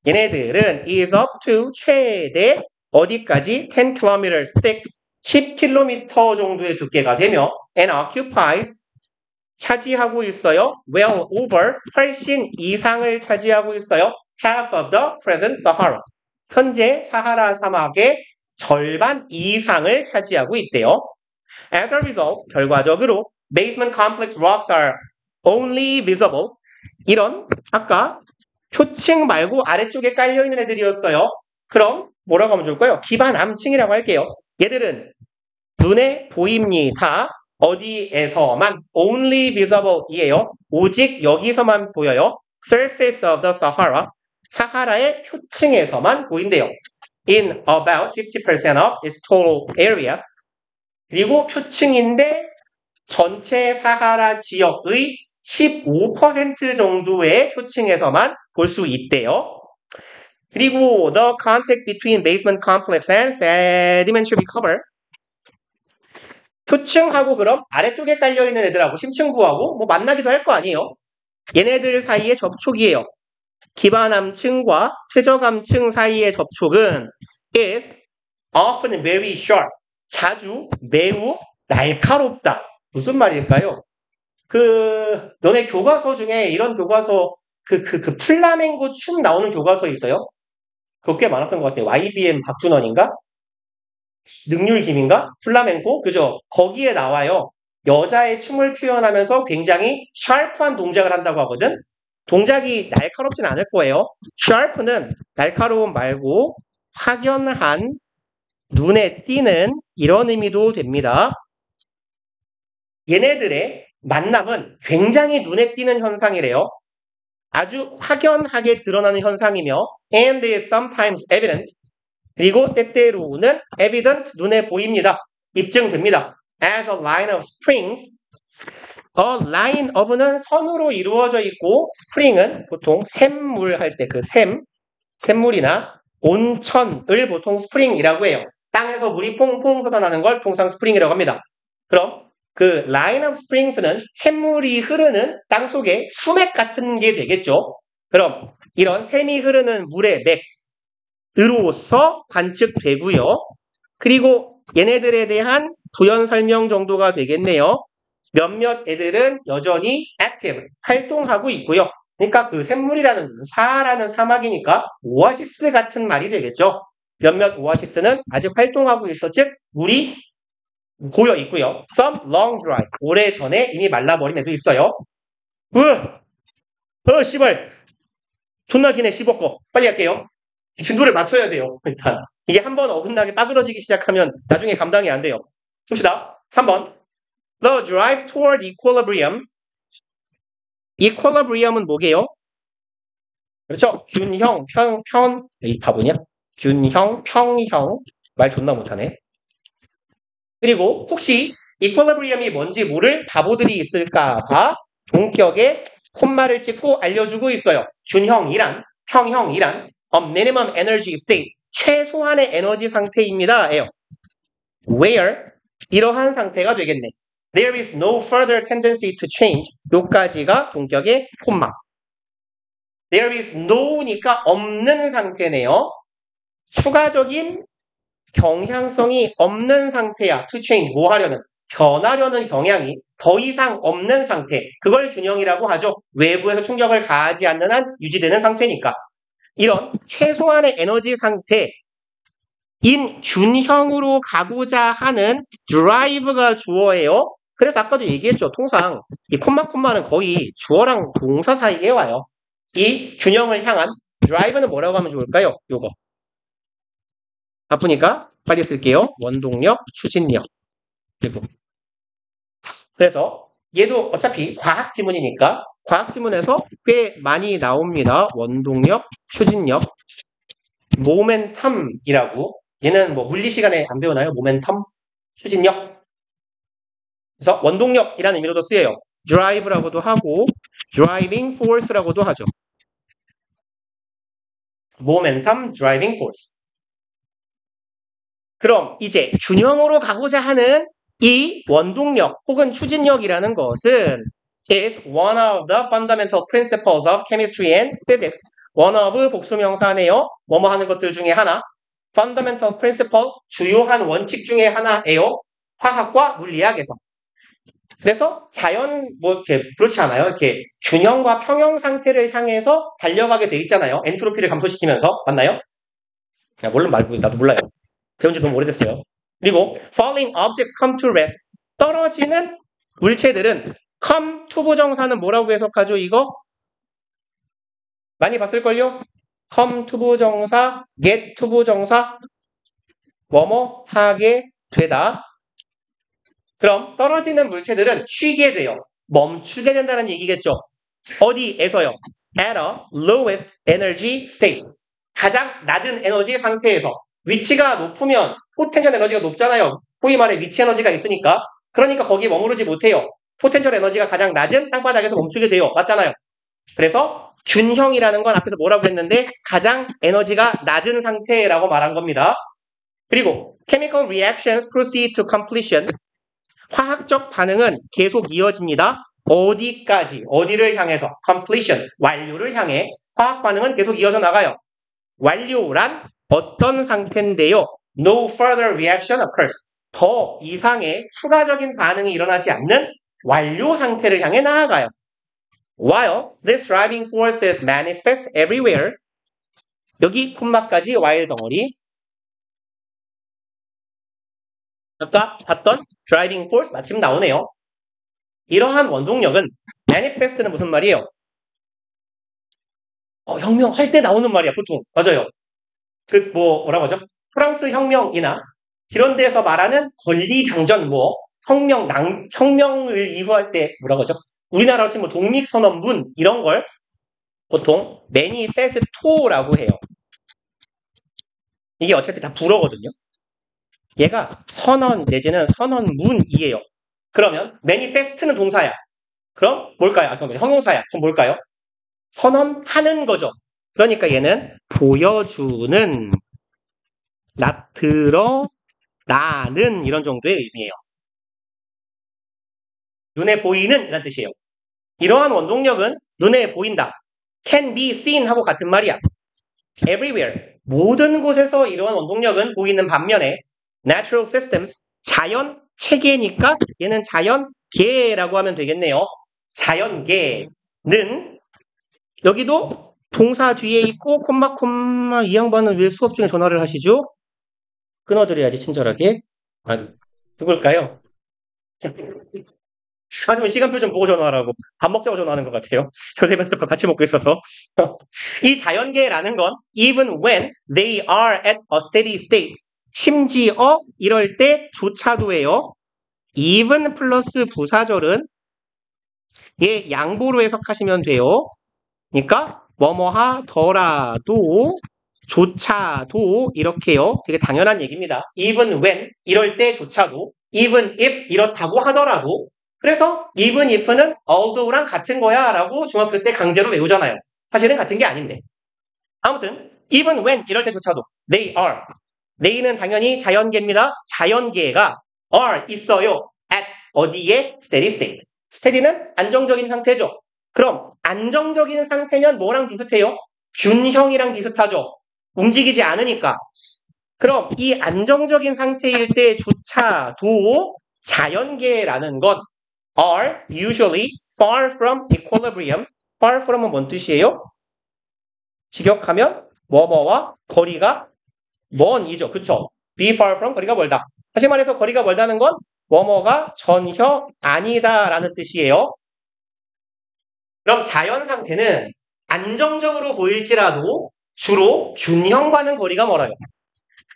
얘네들은 is up to 최대 어디까지 10 km thick 10km 정도의 두께가 되며 and occupies 차지하고 있어요. well over 훨씬 이상을 차지하고 있어요. half of the present Sahara 현재 사하라 사막의 절반 이상을 차지하고 있대요. As a result 결과적으로 basement complex rocks are only visible 이런 아까 표층 말고 아래쪽에 깔려있는 애들이었어요. 그럼 뭐라고 하면 좋을까요? 기반암층이라고 할게요. 얘들은 눈에 보입니다. 어디에서만 only visible 이에요. 오직 여기서만 보여요. surface of the Sahara 사하라의 표층에서만 보인대요. in about 50% of its total area 그리고 표층인데 전체 사하라 지역의 15% 정도의 표층에서만 볼 수 있대요. 그리고 the contact between basement complex and sedimentary cover 표층하고 그럼 아래쪽에 깔려있는 애들하고 심층부하고 뭐 만나기도 할 거 아니에요. 얘네들 사이의 접촉이에요. 기반암층과 퇴적암층 사이의 접촉은 is often very sharp 자주 매우 날카롭다. 무슨 말일까요? 너네 교과서 중에 이런 교과서, 플라멩고 춤 나오는 교과서 있어요? 그거 꽤 많았던 것 같아요. YBM 박준원인가? 능률김인가? 플라멩코? 그죠? 거기에 나와요. 여자의 춤을 표현하면서 굉장히 샤프한 동작을 한다고 하거든? 동작이 날카롭진 않을 거예요. 샤프는 날카로움 말고 확연한 눈에 띄는 이런 의미도 됩니다. 얘네들의 만남은 굉장히 눈에 띄는 현상이래요. 아주 확연하게 드러나는 현상이며 and is sometimes evident 그리고 때때로는 evident 눈에 보입니다. 입증됩니다. as a line of springs a line of는 선으로 이루어져 있고 spring은 보통 샘물 할 때 그 샘물이나 온천을 보통 spring이라고 해요. 땅에서 물이 퐁퐁 솟아나는 걸 통상 spring이라고 합니다. 그럼 그 line of springs는 샘물이 흐르는 땅속에 수맥 같은 게 되겠죠. 그럼 이런 샘이 흐르는 물의 맥으로서 관측되고요. 그리고 얘네들에 대한 부연 설명 정도가 되겠네요. 몇몇 애들은 여전히 active, 활동하고 있고요. 그러니까 그 샘물이라는 사하라는 사막이니까 오아시스 같은 말이 되겠죠. 몇몇 오아시스는 아직 활동하고 있어, 즉 물이 고여 있고요. Some long dry. 오래전에 이미 말라버린 애도 있어요. 씨발. 존나 기네, 씹었고. 빨리 할게요. 진도를 맞춰야 돼요, 일단. 이게 한번 어긋나게 빠그러지기 시작하면 나중에 감당이 안 돼요. 봅시다. 3번. The drive toward equilibrium. equilibrium은 뭐게요? 그렇죠. 균형, 이 바보냐? 균형, 평형. 말 존나 못하네. 그리고 혹시 equilibrium이 뭔지 모를 바보들이 있을까봐 동격에 콤마를 찍고 알려주고 있어요. 균형이란, 평형이란 a minimum energy state, 최소한의 에너지 상태입니다. 예요. Where 이러한 상태가 되겠네. There is no further tendency to change. 요까지가 동격의 콤마. There is no니까 없는 상태네요. 추가적인 경향성이 없는 상태야. To change, 뭐 하려는? 변하려는 경향이 더 이상 없는 상태. 그걸 균형이라고 하죠. 외부에서 충격을 가하지 않는 한 유지되는 상태니까. 이런 최소한의 에너지 상태인 균형으로 가고자 하는 drive가 주어예요. 그래서 아까도 얘기했죠. 통상 이 콤마는 거의 주어랑 동사 사이에 와요. 이 균형을 향한 drive는 뭐라고 하면 좋을까요? 요거. 바쁘니까 빨리 쓸게요. 원동력, 추진력. 그래서 얘도 어차피 과학 지문이니까 과학 지문에서 꽤 많이 나옵니다. 원동력, 추진력, 모멘텀이라고. 얘는 뭐 물리 시간에 안 배우나요? 모멘텀, 추진력. 그래서 원동력이라는 의미로도 쓰여요. drive라고도 하고 driving force라고도 하죠. 모멘텀, driving force. 그럼 이제 균형으로 가고자 하는 이 원동력 혹은 추진력이라는 것은 is one of the fundamental principles of chemistry and physics. one of 복수명사네요. 뭐뭐 하는 것들 중에 하나. fundamental principle, 주요한 원칙 중에 하나예요. 화학과 물리학에서. 그래서 자연 이렇게 그렇지 않아요. 이렇게 균형과 평형 상태를 향해서 달려가게 돼 있잖아요. 엔트로피를 감소시키면서. 맞나요? 물론 말고 나도 몰라요. 배운 지 너무 오래됐어요. 그리고 falling objects come to rest. 떨어지는 물체들은 come to 부정사는 뭐라고 해석하죠? 이거? 많이 봤을걸요? come to 부정사, get to 부정사, 뭐뭐 하게 되다. 그럼 떨어지는 물체들은 쉬게 돼요. 멈추게 된다는 얘기겠죠. 어디에서요? at a lowest energy state. 가장 낮은 에너지 상태에서. 위치가 높으면 포텐셜 에너지가 높잖아요. 소위 말해 위치 에너지가 있으니까. 그러니까 거기에 머무르지 못해요. 포텐셜 에너지가 가장 낮은 땅바닥에서 멈추게 돼요. 맞잖아요. 그래서 균형이라는 건 앞에서 뭐라고 했는데 가장 에너지가 낮은 상태라고 말한 겁니다. 그리고 chemical reactions proceed to completion. 화학적 반응은 계속 이어집니다. 어디까지? 어디를 향해서? completion. 완료를 향해 화학 반응은 계속 이어져 나가요. 완료란 어떤 상태인데요? No further reaction occurs. 더 이상의 추가적인 반응이 일어나지 않는 완료 상태를 향해 나아가요. While this driving force is manifest everywhere. 여기 콤마까지 while 덩어리. 아까 봤던 driving force 마침 나오네요. 이러한 원동력은 manifest는 무슨 말이에요? 혁명할 때 나오는 말이야, 보통. 맞아요. 뭐라고 하죠? 프랑스 혁명이나 이런 데서 말하는 권리장전, 혁명을 이후할 때 뭐라고 하죠? 우리나라로 치면 독립선언문 이런 걸 보통 매니페스토라고 해요. 이게 어차피 다 불어거든요. 얘가 선언 내지는 선언문이에요. 그러면 매니페스트는 동사야. 그럼 뭘까요? 형용사야. 그럼 뭘까요? 선언하는 거죠. 그러니까 얘는 보여주는, 드러나는 이런 정도의 의미예요. 눈에 보이는 이란 뜻이에요. 이러한 원동력은 눈에 보인다. can be seen 하고 같은 말이야. everywhere. 모든 곳에서 이러한 원동력은 보이는 반면에 natural systems, 자연 체계니까 얘는 자연계라고 하면 되겠네요. 자연계는 여기도 동사 뒤에 있고 콤마 이 양반은 왜 수업 중에 전화를 하시죠? 끊어드려야지 친절하게. 아, 누굴까요? 아니면 시간표 좀 보고 전화하라고. 밥 먹자고 전화하는 것 같아요. 요새는 같이 먹고 있어서. 이 자연계라는 건 even when they are at a steady state 심지어 이럴 때조차도예요. even 플러스 부사절은 얘 양보로 해석하시면 돼요. 그러니까 뭐뭐 하더라도 조차도 이렇게요. 되게 당연한 얘기입니다. even when 이럴 때조차도 even if 이렇다고 하더라도 그래서 even if는 although랑 같은 거야 라고 중학교 때 강제로 외우잖아요. 사실은 같은 게 아닌데. 아무튼 even when 이럴 때조차도 they are they는 당연히 자연계입니다. 자연계가 are 있어요. at 어디에? steady state. steady는 안정적인 상태죠. 그럼 안정적인 상태면 뭐랑 비슷해요? 균형이랑 비슷하죠. 움직이지 않으니까. 그럼 이 안정적인 상태일 때조차도 자연계라는 건 are usually far from equilibrium. far from은 뭔 뜻이에요? 직역하면 뭐뭐와 거리가 먼이죠. 그쵸? be far from 거리가 멀다. 다시 말해서 거리가 멀다는 건 뭐뭐가 전혀 아니다라는 뜻이에요. 그럼 자연 상태는 안정적으로 보일지라도 주로 균형과는 거리가 멀어요.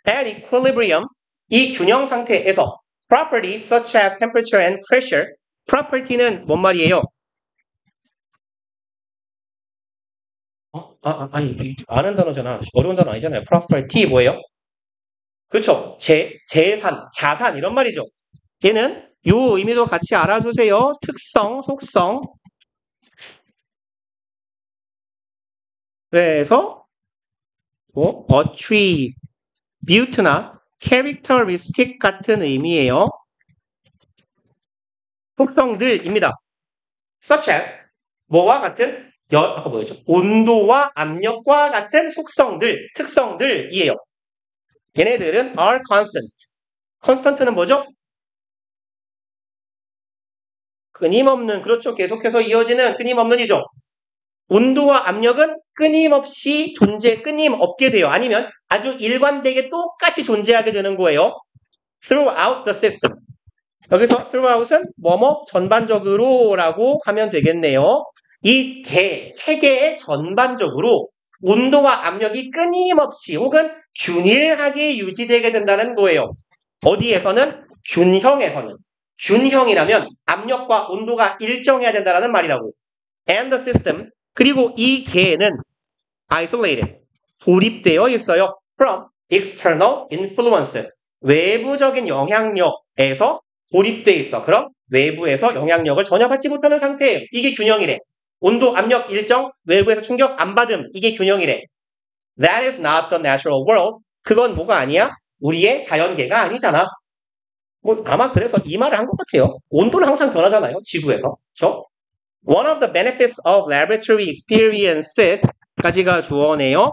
At equilibrium, 이 균형 상태에서 properties such as temperature and pressure, property는 뭔 말이에요? 아니, 아는 단어잖아. 어려운 단어 아니잖아요. property 뭐예요? 그렇죠. 재산, 자산 이런 말이죠. 얘는 요 의미도 같이 알아두세요. 특성, 속성. 그래서 뭐 attribute나 characteristic 같은 의미예요. 속성들입니다. such as 뭐와 같은 아까 뭐였죠? 온도와 압력과 같은 속성들, 특성들이에요. 얘네들은 are constant. constant는 뭐죠? 끊임없는, 그렇죠. 계속해서 이어지는 끊임없는이죠. 온도와 압력은 끊임없이 끊임없게 돼요. 아니면 아주 일관되게 똑같이 존재하게 되는 거예요. throughout the system. 여기서 throughout은 뭐뭐 전반적으로라고 하면 되겠네요. 이 체계의 전반적으로 온도와 압력이 끊임없이 혹은 균일하게 유지되게 된다는 거예요. 어디에서는? 균형에서는. 균형이라면 압력과 온도가 일정해야 된다는 말이라고. And the system, 그리고 이 계는 isolated, 고립되어 있어요. From external influences, 외부적인 영향력에서 고립되어 있어. 그럼 외부에서 영향력을 전혀 받지 못하는 상태예요. 이게 균형이래. 온도, 압력 일정, 외부에서 충격 안 받음. 이게 균형이래. That is not the natural world. 그건 뭐가 아니야? 우리의 자연계가 아니잖아. 뭐 아마 그래서 이 말을 한 것 같아요. 온도는 항상 변하잖아요. 지구에서. 그렇죠? One of the benefits of laboratory experiences 까지가 주어네요.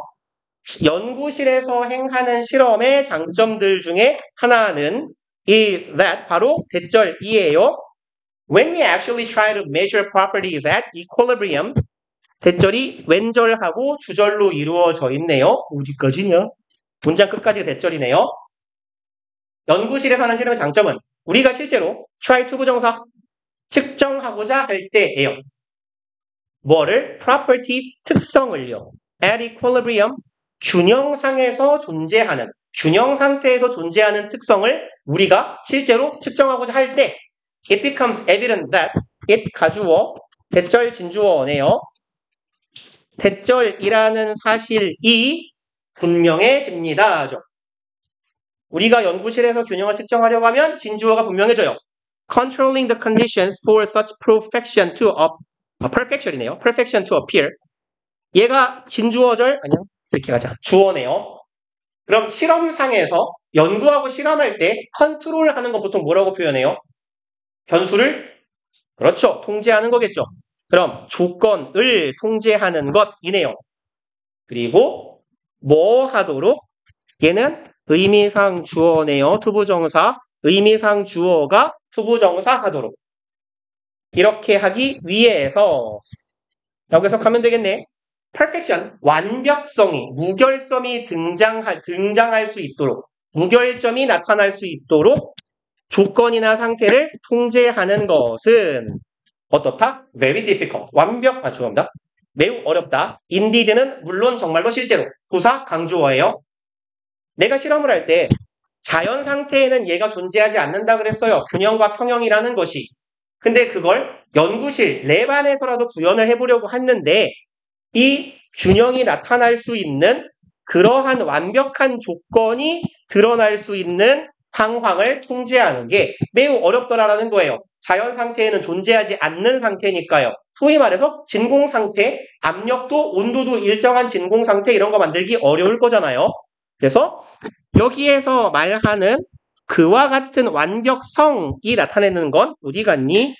연구실에서 행하는 실험의 장점들 중에 하나는 is that 바로 대절이에요. When we actually try to measure properties at equilibrium, 대절이 왼절하고 주절로 이루어져 있네요. 어디까지냐? 문장 끝까지 대절이네요. 연구실에서 하는 실험의 장점은 우리가 실제로 try to 부정사 측정하고자 할 때예요. 뭐를? properties, 특성을요. at equilibrium, 균형상에서 존재하는, 균형 상태에서 존재하는 특성을 우리가 실제로 측정하고자 할 때 it becomes evident that it 가주어, 대절 진주어네요. 대절이라는 사실이 분명해집니다. 우리가 연구실에서 균형을 측정하려고 하면 진주어가 분명해져요. Controlling the conditions for such perfection to perfection이네요. perfection to appear. 얘가 진주어절 아니요. 이렇게 가자. 주어네요. 그럼 실험상에서 연구하고 실험할 때 컨트롤하는 거 보통 뭐라고 표현해요? 변수를 그렇죠. 통제하는 거겠죠. 그럼 조건을 통제하는 것이네요. 그리고 뭐 하도록? 얘는 의미상 주어네요. 투부정사. 의미상 주어가 투부정사 하도록. 이렇게 하기 위해서 여기서 가면 되겠네. perfection, 완벽성이, 무결점이 등장할 수 있도록, 무결점이 나타날 수 있도록 조건이나 상태를 통제하는 것은 어떻다? very difficult. 죄송합니다. 매우 어렵다. indeed는 물론 정말로 실제로 부사 강조어예요. 내가 실험을 할 때 자연 상태에는 얘가 존재하지 않는다 그랬어요. 균형과 평형이라는 것이. 근데 그걸 연구실, 랩 안에서라도 구현을 해보려고 했는데 이 균형이 나타날 수 있는 그러한 완벽한 조건이 드러날 수 있는 상황을 통제하는 게 매우 어렵더라라는 거예요. 자연 상태에는 존재하지 않는 상태니까요. 소위 말해서 진공 상태, 압력도 온도도 일정한 진공 상태 이런 거 만들기 어려울 거잖아요. 그래서 여기에서 말하는 그와 같은 완벽성이 나타내는 건 어디 갔니?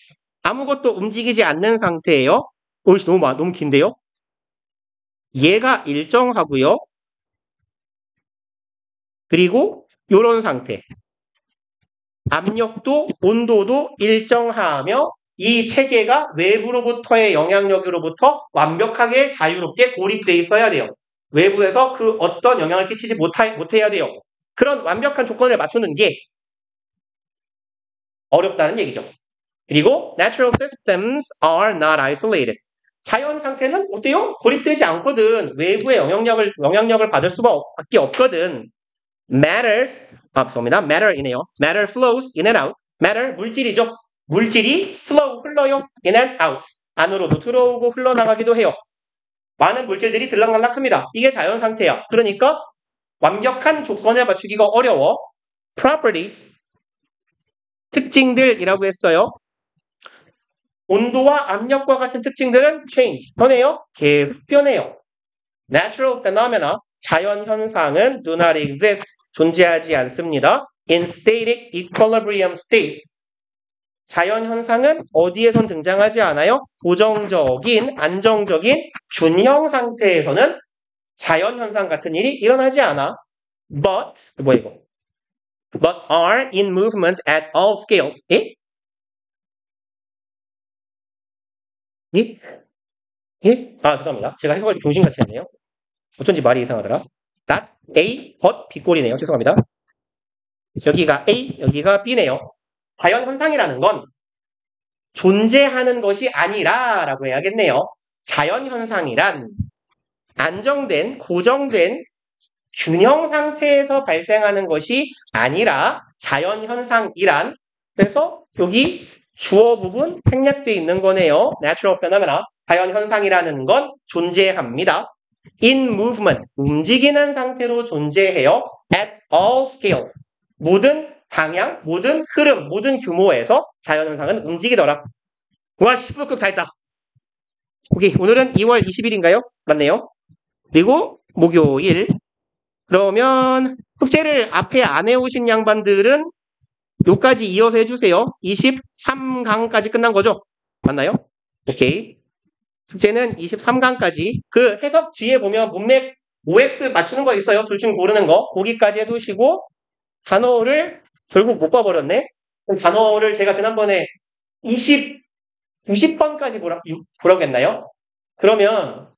아무것도 움직이지 않는 상태예요. 오이씨 너무 긴데요? 얘가 일정하고요. 그리고 이런 상태. 압력도 온도도 일정하며 이 체계가 외부로부터의 영향력으로부터 완벽하게 자유롭게 고립되어 있어야 돼요. 외부에서 그 어떤 영향을 끼치지 못해야 돼요. 그런 완벽한 조건을 맞추는 게 어렵다는 얘기죠. 그리고 natural systems are not isolated. 자연 상태는 어때요? 고립되지 않거든. 외부의 영향력을 받을 수밖에 없거든. matter이네요. matter flows in and out. matter 물질이죠. 물질이 flow 흘러요. in and out. 안으로도 들어오고 흘러나가기도 해요. 많은 물질들이 들락날락합니다. 이게 자연 상태야. 그러니까 완벽한 조건을 맞추기가 어려워. properties 특징들이라고 했어요. 온도와 압력과 같은 특징들은 change 변해요. 계속 변해요. natural phenomena 자연 현상은 do not exist 존재하지 않습니다. in static equilibrium states 자연 현상은 어디에선 등장하지 않아요? 고정적인 안정적인 균형 상태에서는 자연 현상 같은 일이 일어나지 않아. but are in movement at all scales. 예? 예? 예? 죄송합니다. 제가 해석을 병신같이 했네요. 어쩐지 말이 이상하더라. that A, but B꼴이네요. 죄송합니다. 여기가 A, 여기가 B네요. 자연 현상이라는 건 존재하는 것이 아니라 라고 해야겠네요. 자연 현상이란 안정된, 고정된 균형 상태에서 발생하는 것이 아니라 자연 현상이란 그래서 여기 주어 부분 생략되어 있는 거네요. natural phenomena 자연 현상이라는 건 존재합니다. in movement 움직이는 상태로 존재해요. at all scales 모든 방향, 모든 흐름, 모든 규모에서 자연 현상은 움직이더라. 와, 10분급 다 했다. 오케이, 오늘은 2월 20일인가요? 맞네요. 그리고 목요일. 그러면 숙제를 앞에 안 해오신 양반들은 요까지 이어서 해주세요. 23강까지 끝난 거죠? 맞나요? 오케이. 숙제는 23강까지. 그 해석 뒤에 보면 문맥 OX 맞추는 거 있어요. 둘 중 고르는 거. 거기까지 해두시고 단어를 결국 못 봐버렸네. 단어를 제가 지난번에 90번까지 보라고 했나요? 그러면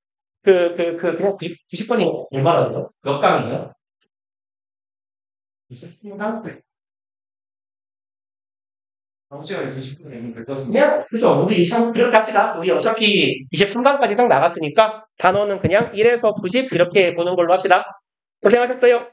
그냥 90번이 얼마나 돼요? 몇 강이에요? 23강? 시간에 90분 되면 될 것 같습니다. 그냥, 그죠. 우리 그렇게 합시다. 우리 어차피 23강까지 딱 나갔으니까 단어는 그냥 1에서 90 이렇게 보는 걸로 합시다. 고생하셨어요.